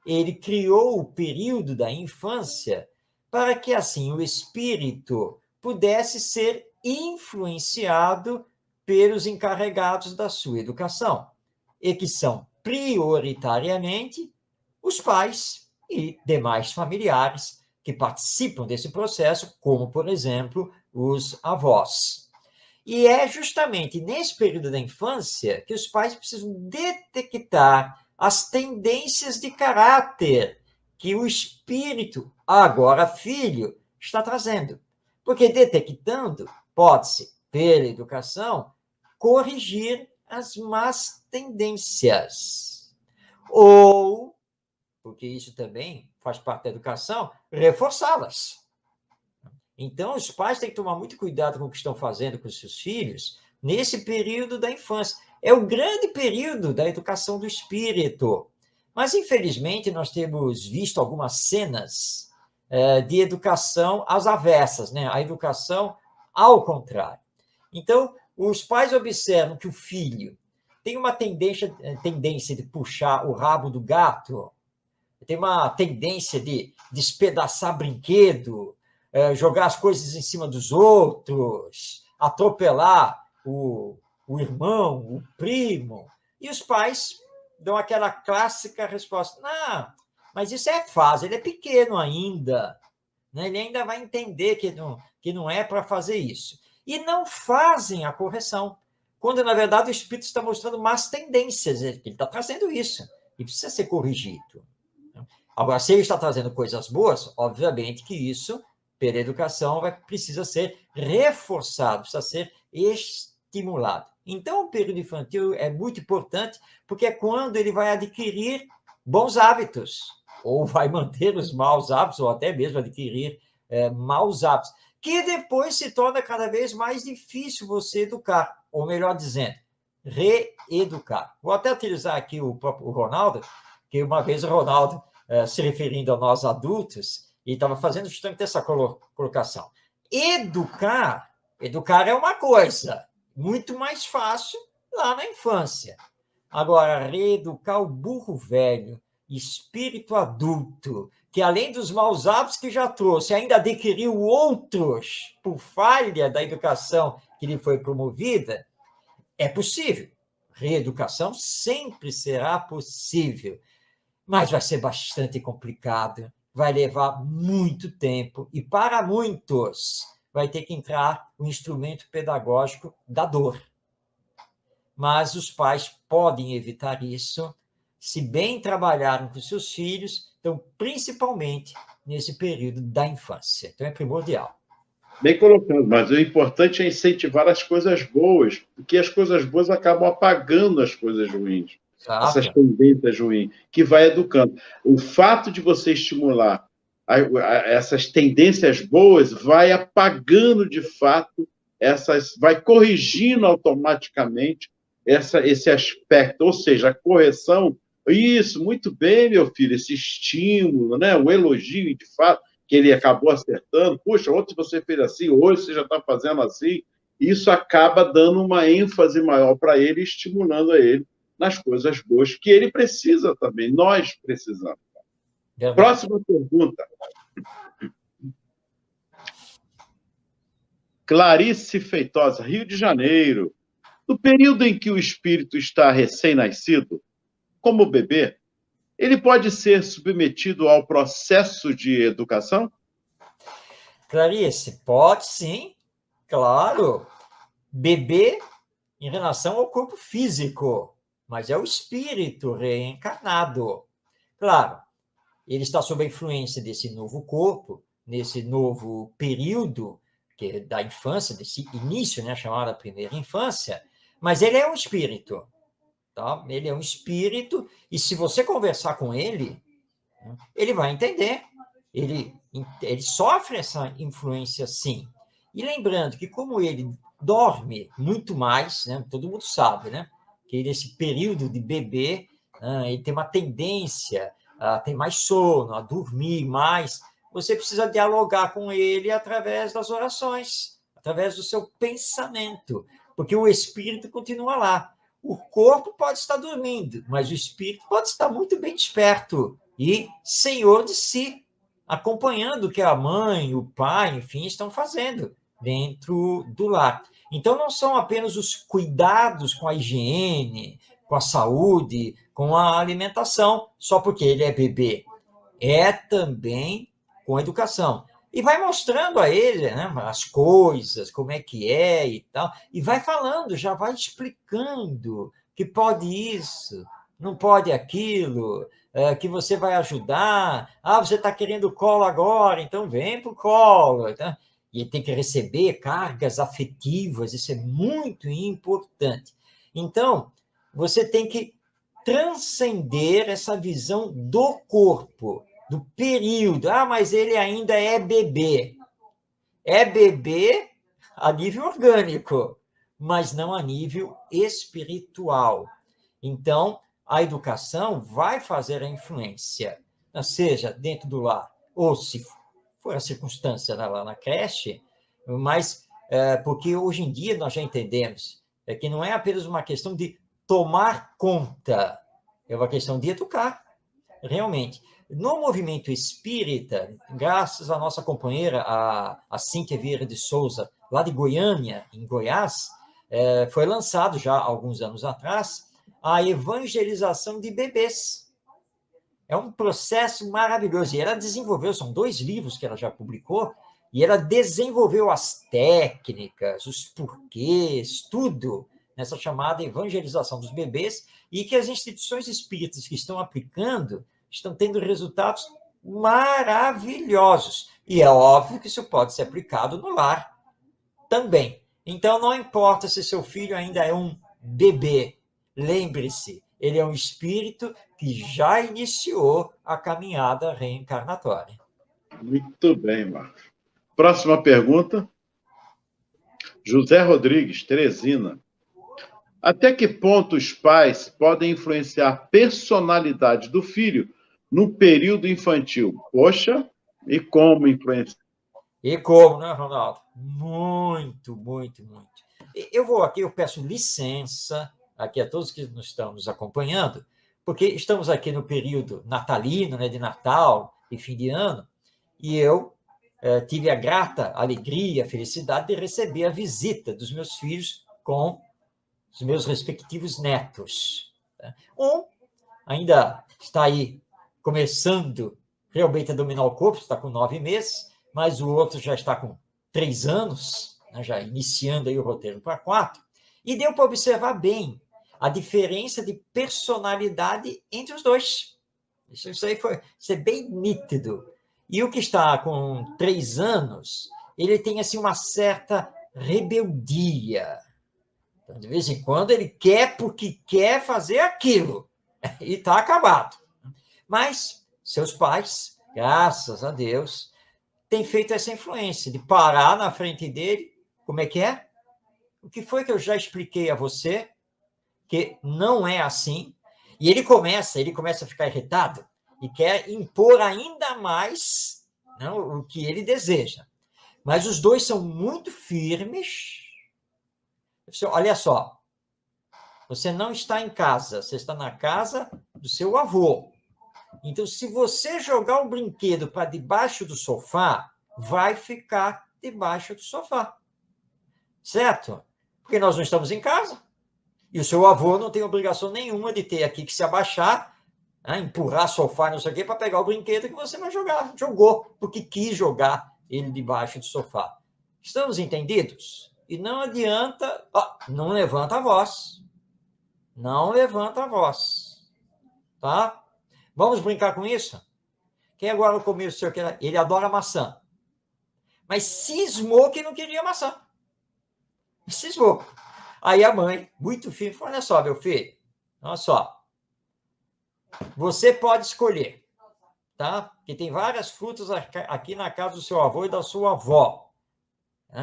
ele criou o período da infância para que, assim, o espírito pudesse ser influenciado pelos encarregados da sua educação, e que são prioritariamente os pais e demais familiares que participam desse processo, como, por exemplo, os avós. E é justamente nesse período da infância que os pais precisam detectar as tendências de caráter que o espírito, agora filho, está trazendo. Porque detectando, pode-se, pela educação, corrigir as más tendências. Ou, porque isso também faz parte da educação, reforçá-las. Então, os pais têm que tomar muito cuidado com o que estão fazendo com os seus filhos nesse período da infância. É o grande período da educação do espírito. Mas, infelizmente, nós temos visto algumas cenas de educação às avessas, né? A educação ao contrário. Então, os pais observam que o filho tem uma tendência de puxar o rabo do gato, tem uma tendência de despedaçar brinquedo, jogar as coisas em cima dos outros, atropelar o irmão, o primo. E os pais dão aquela clássica resposta: não, mas isso é fase, ele é pequeno ainda, né? Ele ainda vai entender que não é para fazer isso. E não fazem a correção, quando, na verdade, o espírito está mostrando más tendências, ele está trazendo isso, e precisa ser corrigido. Agora, se ele está trazendo coisas boas, obviamente que isso, pela educação, precisa ser reforçado, precisa ser estimulado. Então, o período infantil é muito importante, porque é quando ele vai adquirir bons hábitos, ou vai manter os maus hábitos, ou até mesmo adquirir maus hábitos, que depois se torna cada vez mais difícil você educar, ou melhor dizendo, reeducar. Vou até utilizar aqui o próprio Ronaldo, que uma vez o Ronaldo, se referindo a nós adultos, e estava fazendo justamente essa colocação. Educar é uma coisa muito mais fácil lá na infância. Agora, reeducar o burro velho, espírito adulto, que além dos maus hábitos que já trouxe, ainda adquiriu outros por falha da educação que lhe foi promovida, é possível. Reeducação sempre será possível, mas vai ser bastante complicado, vai levar muito tempo e, para muitos, vai ter que entrar o instrumento pedagógico da dor. Mas os pais podem evitar isso se bem trabalharem com seus filhos, então, principalmente nesse período da infância. Então, é primordial. Bem colocado, mas o importante é incentivar as coisas boas, porque as coisas boas acabam apagando as coisas ruins, essas tendências ruins, que vai educando. O fato de você estimular essas tendências boas vai apagando, de fato, vai corrigindo automaticamente esse aspecto, ou seja, a correção. Isso, muito bem, meu filho, esse estímulo, né? O elogio, de fato, que ele acabou acertando. Puxa, ontem você fez assim, hoje você já está fazendo assim. Isso acaba dando uma ênfase maior para ele, estimulando a ele nas coisas boas que ele precisa também, nós precisamos. Próxima pergunta. Clarice Feitosa, Rio de Janeiro. No período em que o espírito está recém-nascido, como bebê, ele pode ser submetido ao processo de educação? Clarice, pode sim, claro. Bebê em relação ao corpo físico, mas é o espírito reencarnado. Claro, ele está sob a influência desse novo corpo, nesse novo período que é da infância, desse início, né, chamada primeira infância, mas ele é um espírito. Tá? Ele é um espírito, e se você conversar com ele, ele vai entender. Ele sofre essa influência, sim. E lembrando que, como ele dorme muito mais, né, todo mundo sabe, né, que nesse período de bebê, ele tem uma tendência a ter mais sono, a dormir mais. Você precisa dialogar com ele através das orações, através do seu pensamento, porque o espírito continua lá. O corpo pode estar dormindo, mas o espírito pode estar muito bem desperto e senhor de si, acompanhando o que a mãe, o pai, enfim, estão fazendo dentro do lar. Então, não são apenas os cuidados com a higiene, com a saúde, com a alimentação, só porque ele é bebê. É também com a educação. E vai mostrando a ele, né, as coisas, como é que é e tal, e vai falando, já vai explicando que pode isso, não pode aquilo, que você vai ajudar. Ah, você está querendo colo agora, então vem para o colo. Tá? E ele tem que receber cargas afetivas, isso é muito importante. Então, você tem que transcender essa visão do corpo, do período. Ah, mas ele ainda é bebê. É bebê a nível orgânico, mas não a nível espiritual. Então, a educação vai fazer a influência, seja dentro do lar, ou se for a circunstância lá na creche, mas porque hoje em dia nós já entendemos que não é apenas uma questão de tomar conta, é uma questão de educar, realmente. No movimento espírita, graças à nossa companheira, a Cíntia Vieira de Souza, lá de Goiânia, em Goiás, foi lançado já há alguns anos atrás a evangelização de bebês. É um processo maravilhoso. E ela desenvolveu, são 2 livros que ela já publicou, e ela desenvolveu as técnicas, os porquês, tudo nessa chamada evangelização dos bebês, e que as instituições espíritas que estão aplicando estão tendo resultados maravilhosos. E é óbvio que isso pode ser aplicado no lar também. Então, não importa se seu filho ainda é um bebê, lembre-se, ele é um espírito que já iniciou a caminhada reencarnatória. Muito bem, Marcos. Próxima pergunta. José Rodrigues, Teresina. Até que ponto os pais podem influenciar a personalidade do filho no período infantil? Poxa, e como influenciar? E como, né, Ronaldo? Muito, muito, muito. Eu vou aqui, eu peço licença aqui a todos que nos estão nos acompanhando, porque estamos aqui no período natalino, né, de Natal e fim de ano, e eu tive a grata alegria, a felicidade de receber a visita dos meus filhos com os meus respectivos netos. Um ainda está aí começando realmente a dominar o corpo, está com 9 meses, mas o outro já está com 3 anos, né, já iniciando aí o roteiro para 4, e deu para observar bem a diferença de personalidade entre os dois. Isso aí foi bem nítido. E o que está com 3 anos, ele tem assim uma certa rebeldia. Então, de vez em quando ele quer porque quer fazer aquilo e está acabado. Mas seus pais, graças a Deus, têm feito essa influência de parar na frente dele. Como é que é? O que foi que eu já expliquei a você? Que não é assim. E ele começa a ficar irritado e quer impor ainda mais, não, o que ele deseja. Mas os dois são muito firmes. Olha só, você não está em casa, você está na casa do seu avô. Então, se você jogar o brinquedo para debaixo do sofá, vai ficar debaixo do sofá. Certo? Porque nós não estamos em casa. E o seu avô não tem obrigação nenhuma de ter aqui que se abaixar, né, empurrar sofá, não sei o quê, para pegar o brinquedo que você vai jogar. Jogou, porque quis jogar ele debaixo do sofá. Estamos entendidos? E não adianta... não levanta a voz. Não levanta a voz. Tá? Vamos brincar com isso? Quem agora no começo, ele adora maçã. Mas cismou que não queria maçã. Cismou. Aí a mãe, muito firme, falou: olha só, meu filho, olha só. Você pode escolher, tá? Porque tem várias frutas aqui na casa do seu avô e da sua avó.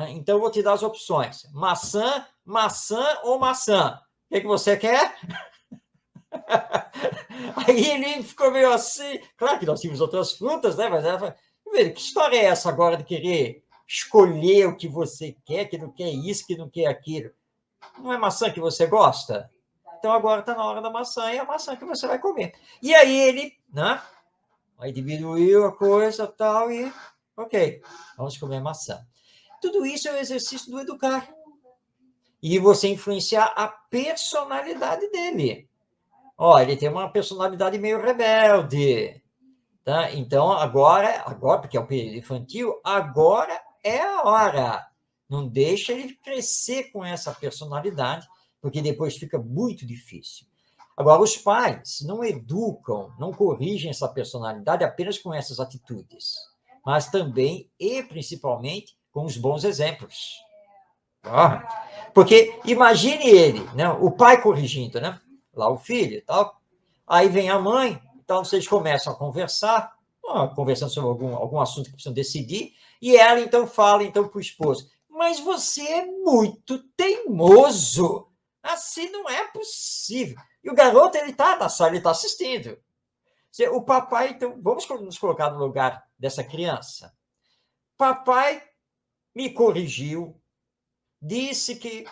Então, eu vou te dar as opções. Maçã, maçã ou maçã? O que você quer? Aí ele ficou meio assim. Claro que nós tínhamos outras frutas, né? Mas ela falou: que história é essa agora de querer escolher o que você quer, que não quer isso, que não quer aquilo? Não é maçã que você gosta? Então agora está na hora da maçã e é a maçã que você vai comer. E aí ele, né? Aí diminuiu a coisa tal e, ok, vamos comer maçã. Tudo isso é o exercício do educar. E você influenciar a personalidade dele. Ele tem uma personalidade meio rebelde. Tá? Então, agora, porque é o período infantil, agora é a hora. Não deixa ele crescer com essa personalidade, porque depois fica muito difícil. Agora, os pais não educam, não corrigem essa personalidade apenas com essas atitudes, mas também e principalmente com os bons exemplos. Porque imagine ele, né, o pai corrigindo, né, lá o filho e tal, aí vem a mãe, então vocês começam a conversar, conversando sobre algum assunto que precisam decidir, e ela então fala então para o esposo: mas você é muito teimoso, assim não é possível. E o garoto, ele está na sala, ele está assistindo. O papai, então, vamos nos colocar no lugar dessa criança. Papai me corrigiu, disse que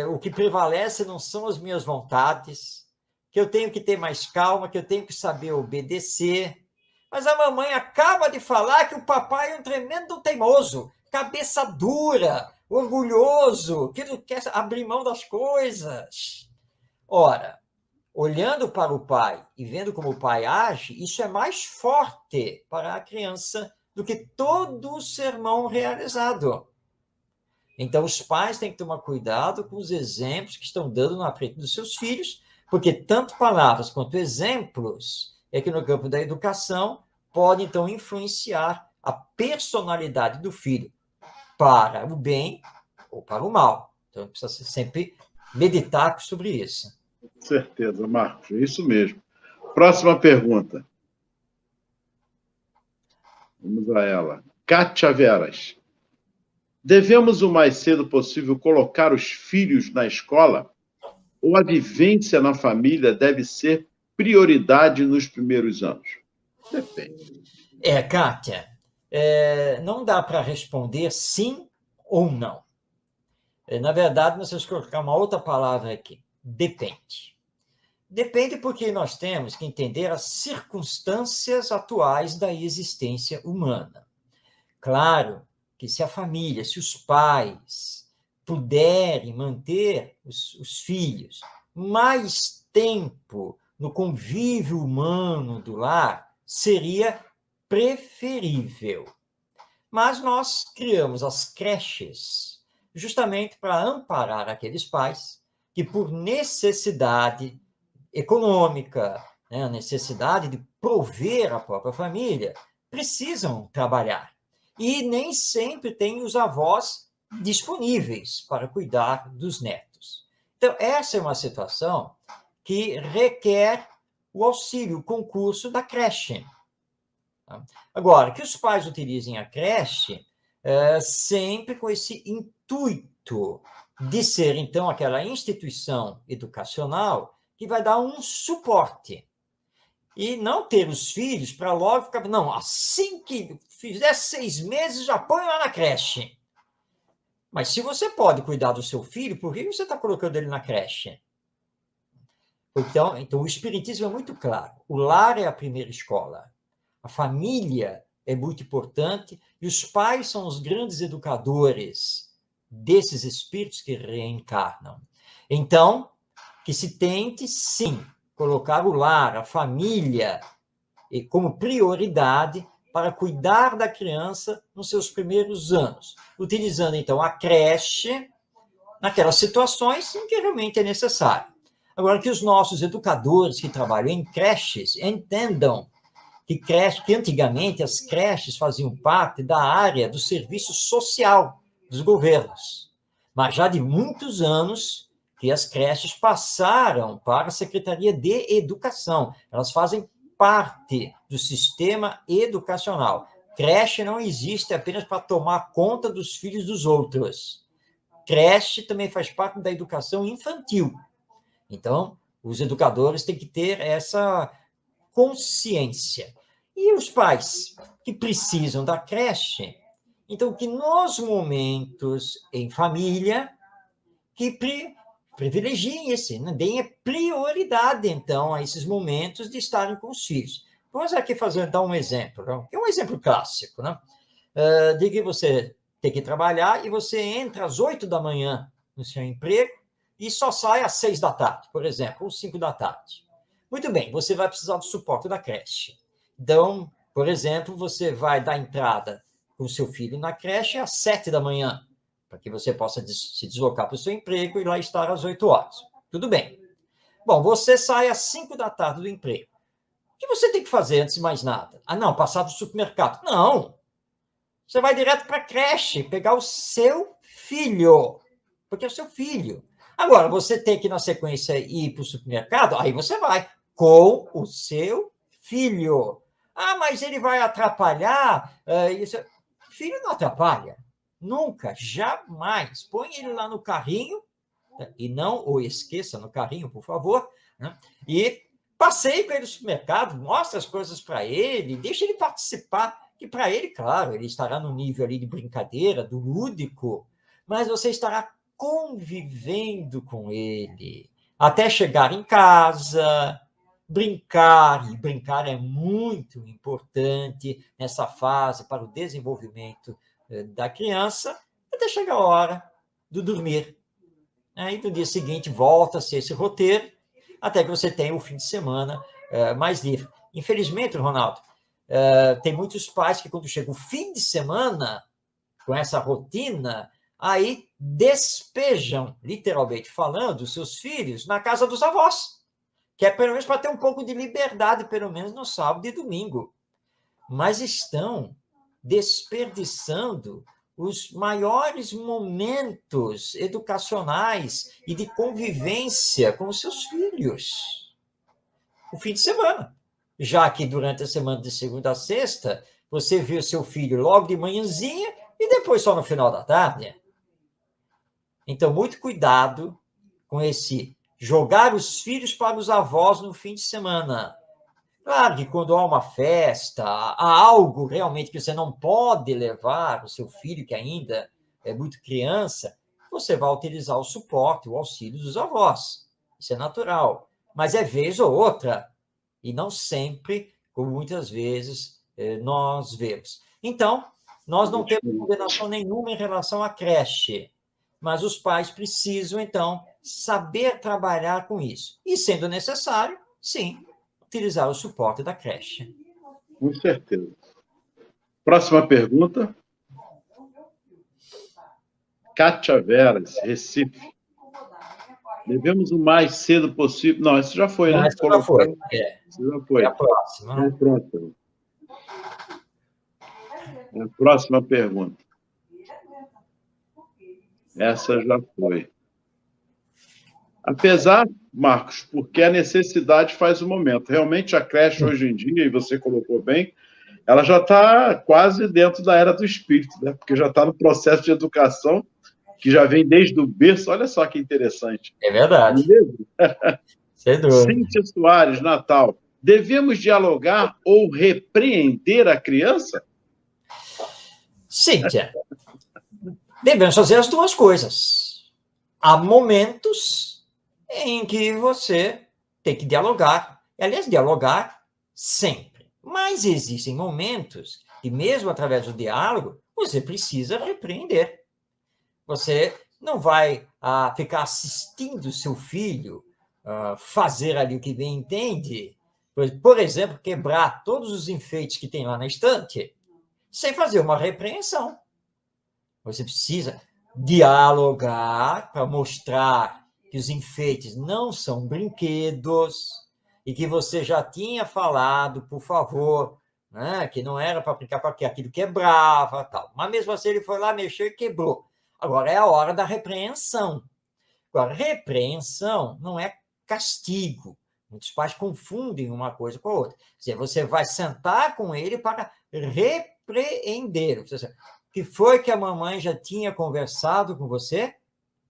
o que prevalece não são as minhas vontades, que eu tenho que ter mais calma, que eu tenho que saber obedecer. Mas a mamãe acaba de falar que o papai é um tremendo teimoso, cabeça dura, orgulhoso, que não quer abrir mão das coisas. Ora, olhando para o pai e vendo como o pai age, isso é mais forte para a criança do que todo o sermão realizado. Então, os pais têm que tomar cuidado com os exemplos que estão dando na frente dos seus filhos, porque tanto palavras quanto exemplos é que no campo da educação podem, então, influenciar a personalidade do filho para o bem ou para o mal. Então, precisa sempre meditar sobre isso. Com certeza, Marcos, é isso mesmo. Próxima pergunta. Vamos a ela. Kátia Veras. Devemos o mais cedo possível colocar os filhos na escola? Ou a vivência na família deve ser prioridade nos primeiros anos? Depende. Kátia, não dá para responder sim ou não. Na verdade, nós temos que colocar uma outra palavra aqui. Depende. Depende porque nós temos que entender as circunstâncias atuais da existência humana. Claro que se a família, se os pais puderem manter os filhos mais tempo no convívio humano do lar, seria preferível. Mas nós criamos as creches justamente para amparar aqueles pais que, por necessidade econômica, né, a necessidade de prover a própria família, precisam trabalhar. E nem sempre têm os avós disponíveis para cuidar dos netos. Então, essa é uma situação que requer o auxílio, o concurso da creche. Agora, que os pais utilizem a creche sempre com esse intuito de ser, então, aquela instituição educacional que vai dar um suporte. E não ter os filhos para logo ficar... Não, assim que fizer 6 meses, já põe lá na creche. Mas se você pode cuidar do seu filho, por que você está colocando ele na creche? Então, o Espiritismo é muito claro. O lar é a primeira escola. A família é muito importante e os pais são os grandes educadores desses espíritos que reencarnam. Então, que se tente, sim, colocar o lar, a família, como prioridade para cuidar da criança nos seus primeiros anos, utilizando, então, a creche naquelas situações em que realmente é necessário. Agora, que os nossos educadores que trabalham em creches entendam que antigamente as creches faziam parte da área do serviço social dos governos, mas já de muitos anos que as creches passaram para a Secretaria de Educação. Elas fazem parte do sistema educacional. Creche não existe apenas para tomar conta dos filhos dos outros. Creche também faz parte da educação infantil. Então, os educadores têm que ter essa consciência. E os pais que precisam da creche, então, que nos momentos em família, que privilegiem esse, né? Deem prioridade, então, a esses momentos de estarem com os filhos. Vamos aqui dar um exemplo, que é um exemplo clássico, né? De que você tem que trabalhar e você entra às 8 da manhã no seu emprego e só sai às 6 da tarde, por exemplo, ou 5 da tarde. Muito bem, você vai precisar do suporte da creche. Então, por exemplo, você vai dar entrada com o seu filho na creche às 7 da manhã, para que você possa se deslocar para o seu emprego e lá estar às 8 horas. Tudo bem. Bom, você sai às 5 da tarde do emprego. O que você tem que fazer antes de mais nada? Não, passar do supermercado. Não. Você vai direto para a creche, pegar o seu filho, porque é o seu filho. Agora, você tem que, na sequência, ir para o supermercado, aí você vai com o seu filho. Mas ele vai atrapalhar? Filho não atrapalha. Nunca, jamais. Põe ele lá no carrinho, e não o esqueça no carrinho, por favor, né? E passeie com ele no supermercado, mostre as coisas para ele, deixe ele participar, que para ele, claro, ele estará no nível ali de brincadeira, do lúdico, mas você estará convivendo com ele, até chegar em casa, brincar, e brincar é muito importante nessa fase para o desenvolvimento da criança, até chegar a hora do dormir. Aí, no dia seguinte, volta-se esse roteiro, até que você tenha o fim de semana mais livre. Infelizmente, Ronaldo, tem muitos pais que, quando chega o fim de semana, com essa rotina, aí despejam, literalmente falando, os seus filhos na casa dos avós, que é pelo menos para ter um pouco de liberdade, pelo menos no sábado e domingo. Mas estão desperdiçando os maiores momentos educacionais e de convivência com os seus filhos. O fim de semana. Já que durante a semana de segunda a sexta, você vê o seu filho logo de manhãzinha e depois só no final da tarde. Então, muito cuidado com esse jogar os filhos para os avós no fim de semana. Claro que quando há uma festa, há algo realmente que você não pode levar o seu filho, que ainda é muito criança, você vai utilizar o suporte, o auxílio dos avós. Isso é natural. Mas é vez ou outra, e não sempre, como muitas vezes nós vemos. Então, nós não temos condenação nenhuma em relação à creche, mas os pais precisam, então, saber trabalhar com isso. E, sendo necessário, sim, utilizar o suporte da creche. Com certeza. Próxima pergunta. Kátia Veras, Recife. Devemos o mais cedo possível. Não, isso já foi, né? Isso já foi. Isso já foi. É a próxima. Pronto. A próxima pergunta. Essa já foi. Apesar, Marcos, porque a necessidade faz o momento. Realmente, a creche hoje em dia, e você colocou bem, ela já está quase dentro da era do espírito, né? Porque já está no processo de educação que já vem desde o berço. Olha só que interessante. É verdade. Sem dúvida. Cíntia Soares, Natal. Devemos dialogar ou repreender a criança? Cíntia, devemos fazer as duas coisas. Há momentos em que você tem que dialogar. Aliás, dialogar sempre. Mas existem momentos que, mesmo através do diálogo, você precisa repreender. Você não vai ficar assistindo seu filho fazer ali o que bem entende. Por exemplo, quebrar todos os enfeites que tem lá na estante, sem fazer uma repreensão. Você precisa dialogar para mostrar que os enfeites não são brinquedos e que você já tinha falado, por favor, né, que não era para brincar com aquilo, quebrava, tal. Mas mesmo assim ele foi lá, mexeu e quebrou. Agora é a hora da repreensão. Agora, repreensão não é castigo. Muitos pais confundem uma coisa com a outra. Quer dizer, você vai sentar com ele para repreender. O que foi que a mamãe já tinha conversado com você?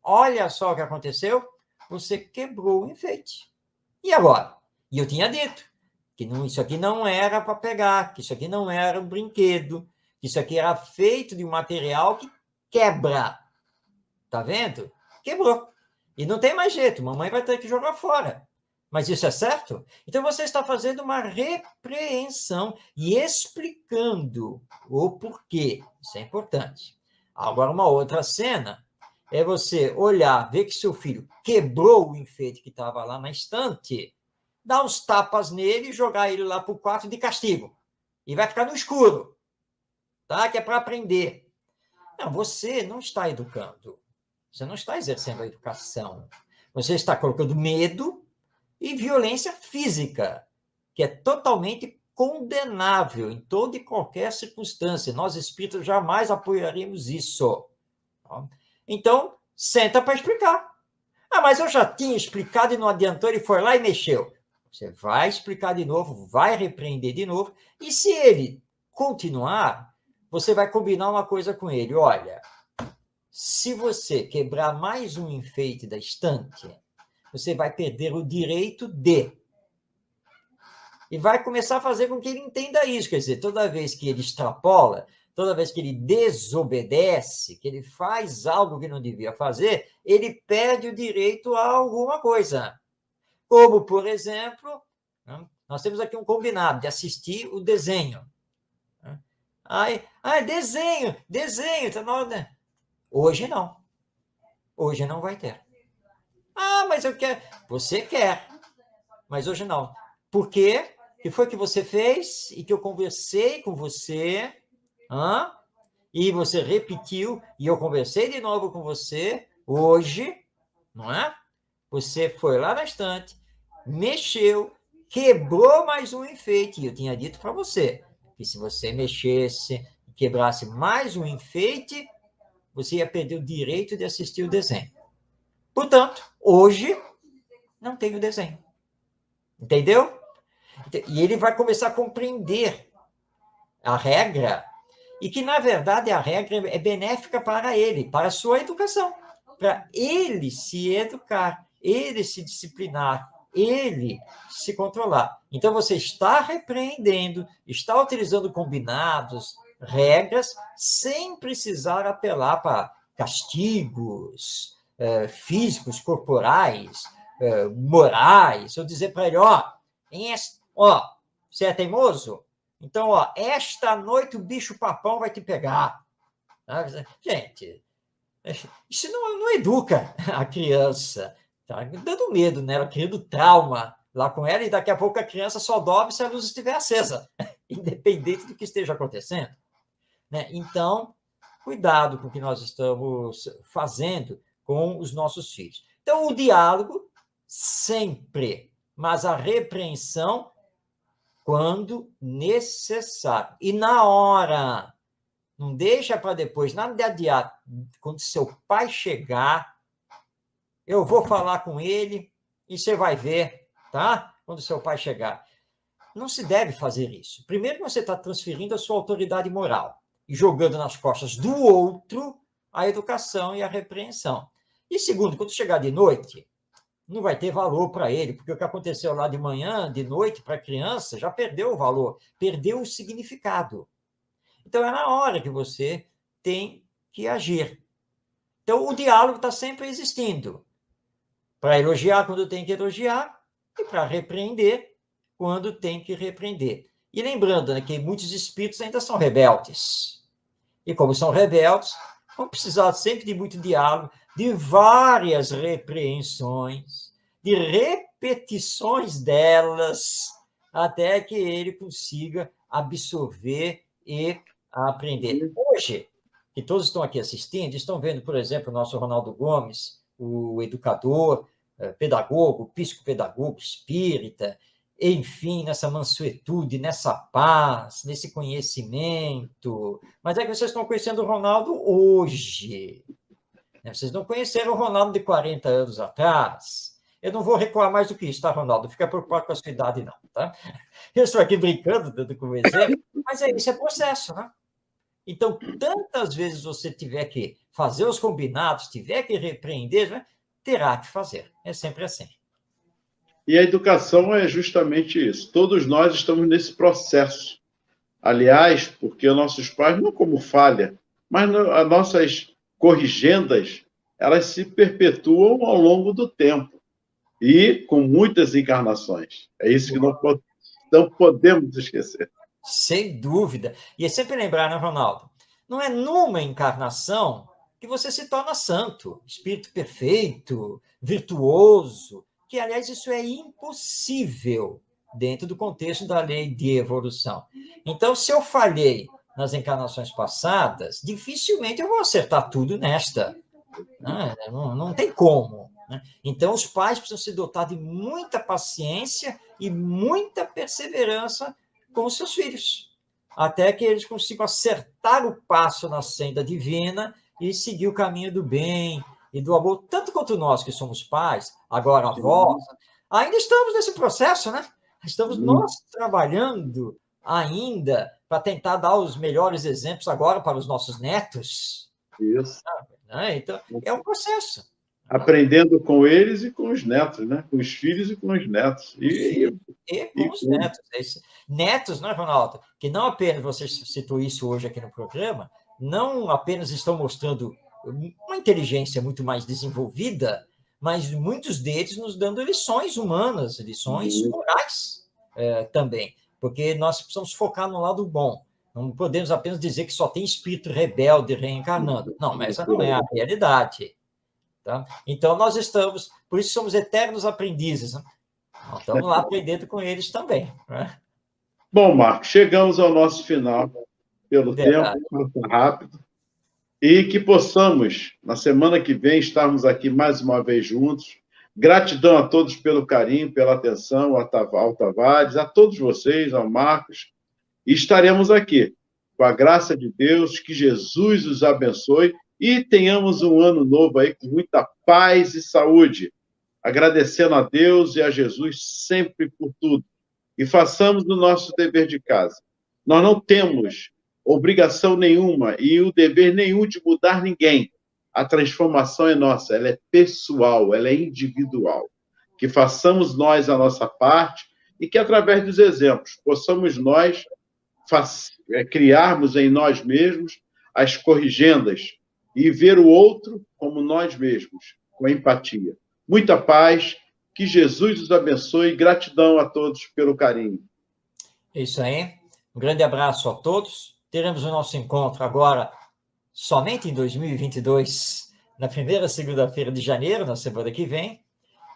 Olha só o que aconteceu. Você quebrou o enfeite. E agora? E eu tinha dito que isso aqui não era para pegar, que isso aqui não era um brinquedo, que isso aqui era feito de um material que quebra. Tá vendo? Quebrou. E não tem mais jeito, mamãe vai ter que jogar fora. Mas isso é certo? Então você está fazendo uma repreensão e explicando o porquê. Isso é importante. Agora, uma outra cena é você olhar, ver que seu filho quebrou o enfeite que estava lá na estante, dar uns tapas nele e jogar ele lá para o quarto de castigo. E vai ficar no escuro, tá? Que é para aprender. Não, você não está educando. Você não está exercendo a educação. Você está colocando medo e violência física, que é totalmente condenável em toda e qualquer circunstância. Nós, espíritas, jamais apoiaremos isso. Então, senta para explicar. Mas eu já tinha explicado e não adiantou, ele foi lá e mexeu. Você vai explicar de novo, vai repreender de novo, e se ele continuar, você vai combinar uma coisa com ele. Olha, se você quebrar mais um enfeite da estante, você vai perder o direito de. E vai começar a fazer com que ele entenda isso. Quer dizer, toda vez que ele extrapola, toda vez que ele desobedece, que ele faz algo que não devia fazer, ele perde o direito a alguma coisa. Como, por exemplo, nós temos aqui um combinado de assistir o desenho. Desenho. Tá na hora. Hoje não. Hoje não vai ter. Mas eu quero. Você quer, mas hoje não. Por quê? O que foi que você fez e que eu conversei com você, e você repetiu, e eu conversei de novo com você hoje, não é? Você foi lá na estante, mexeu, quebrou mais um enfeite, e eu tinha dito para você que se você mexesse e quebrasse mais um enfeite, você ia perder o direito de assistir o desenho. Portanto, hoje não tem o desenho. Entendeu? E ele vai começar a compreender a regra, e que, na verdade, a regra é benéfica para ele, para a sua educação, para ele se educar, ele se disciplinar, ele se controlar. Então, você está repreendendo, está utilizando combinados, regras, sem precisar apelar para castigos físicos, corporais, morais, ou dizer para ele, você é teimoso? Então, esta noite o bicho-papão vai te pegar. Gente, isso não educa a criança. Tá dando medo nela, criando trauma lá com ela, e daqui a pouco a criança só dorme se a luz estiver acesa, independente do que esteja acontecendo. Né? Então, cuidado com o que nós estamos fazendo com os nossos filhos. Então, o diálogo, sempre, mas a repreensão, quando necessário. E na hora. Não deixa para depois, nada de adiar. Quando seu pai chegar, eu vou falar com ele e você vai ver, tá? Quando seu pai chegar. Não se deve fazer isso. Primeiro, você está transferindo a sua autoridade moral e jogando nas costas do outro a educação e a repreensão. E segundo, quando chegar de noite, não vai ter valor para ele, porque o que aconteceu lá de manhã, de noite, para a criança, já perdeu o valor, perdeu o significado. Então, é na hora que você tem que agir. Então, o diálogo está sempre existindo. Para elogiar quando tem que elogiar e para repreender quando tem que repreender. E lembrando, né, que muitos espíritos ainda são rebeldes. E como são rebeldes, vão precisar sempre de muito diálogo, de várias repreensões, de repetições delas, até que ele consiga absorver e aprender. Hoje, que todos estão aqui assistindo, estão vendo, por exemplo, o nosso Ronaldo Gomes, o educador, pedagogo, psicopedagogo, espírita, enfim, nessa mansuetude, nessa paz, nesse conhecimento. Mas é que vocês estão conhecendo o Ronaldo hoje. Vocês não conheceram o Ronaldo de 40 anos atrás. Eu não vou recuar mais do que isso, tá, Ronaldo? Fica preocupado com a sua idade, não, tá? Eu estou aqui brincando, dando como exemplo, mas isso é processo, né? Então, tantas vezes você tiver que fazer os combinados, tiver que repreender, né, terá que fazer. É sempre assim. E a educação é justamente isso. Todos nós estamos nesse processo. Aliás, porque nossos pais, não como falha, mas as nossas corrigendas, elas se perpetuam ao longo do tempo. E com muitas encarnações. É isso que não podemos esquecer. Sem dúvida. E é sempre lembrar, né, Ronaldo? Não é numa encarnação que você se torna santo, espírito perfeito, virtuoso, que, aliás, isso é impossível dentro do contexto da lei de evolução. Então, se eu falhei nas encarnações passadas, dificilmente eu vou acertar tudo nesta. Não tem como. Então, os pais precisam se dotar de muita paciência e muita perseverança com os seus filhos, até que eles consigam acertar o passo na senda divina e seguir o caminho do bem e do amor, tanto quanto nós que somos pais, agora avós, ainda estamos nesse processo, né? Estamos nós trabalhando ainda para tentar dar os melhores exemplos agora para os nossos netos. Isso. Então, é um processo. Aprendendo com eles e com os netos, né? Com os filhos e com os netos. E com os netos. Netos, não é, Ronaldo? Que não apenas, você citou isso hoje aqui no programa, não apenas estão mostrando uma inteligência muito mais desenvolvida, mas muitos deles nos dando lições humanas, lições morais também. Porque nós precisamos focar no lado bom. Não podemos apenas dizer que só tem espírito rebelde reencarnando. Não, mas essa não é a realidade. Tá? Então, nós estamos, por isso somos eternos aprendizes, né? Nós estamos lá aprendendo com eles também. Né? Bom, Marcos, chegamos ao nosso final, pelo tempo, muito rápido, e que possamos, na semana que vem, estarmos aqui mais uma vez juntos. Gratidão a todos pelo carinho, pela atenção, ao Tavares, a todos vocês, ao Marcos, e estaremos aqui, com a graça de Deus, que Jesus os abençoe e tenhamos um ano novo aí com muita paz e saúde, agradecendo a Deus e a Jesus sempre por tudo. E façamos o nosso dever de casa. Nós não temos obrigação nenhuma e o dever nenhum de mudar ninguém. A transformação é nossa, ela é pessoal, ela é individual. Que façamos nós a nossa parte e que, através dos exemplos, possamos nós criarmos em nós mesmos as corrigendas e ver o outro como nós mesmos, com empatia. Muita paz, que Jesus os abençoe e gratidão a todos pelo carinho. É isso aí. Um grande abraço a todos. Teremos o nosso encontro agora somente em 2022, na primeira segunda-feira de janeiro, na semana que vem,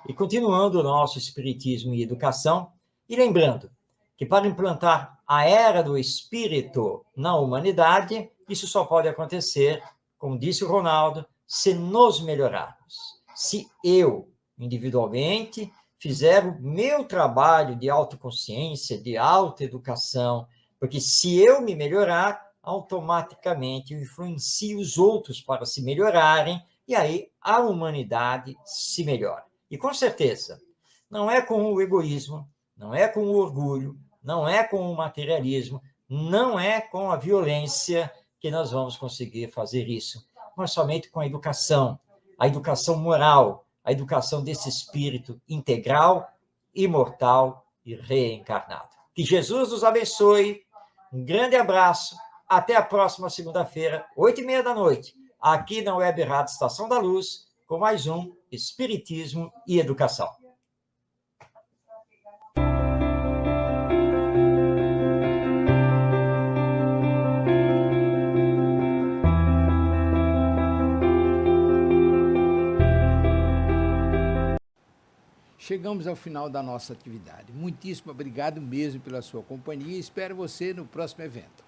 e continuando o nosso Espiritismo e Educação. E lembrando que para implantar a era do Espírito na humanidade, isso só pode acontecer, como disse o Ronaldo, se nos melhorarmos. Se eu, individualmente, fizer o meu trabalho de autoconsciência, de autoeducação, porque se eu me melhorar, automaticamente eu influencio os outros para se melhorarem, e aí a humanidade se melhora. E com certeza, não é com o egoísmo, não é com o orgulho, não é com o materialismo, não é com a violência que nós vamos conseguir fazer isso, mas somente com a educação moral, a educação desse espírito integral, imortal e reencarnado. Que Jesus nos abençoe. Um grande abraço. Até a próxima segunda-feira, 8h30 da noite, aqui na Web Rádio Estação da Luz, com mais um Espiritismo e Educação. Chegamos ao final da nossa atividade. Muitíssimo obrigado mesmo pela sua companhia e espero você no próximo evento.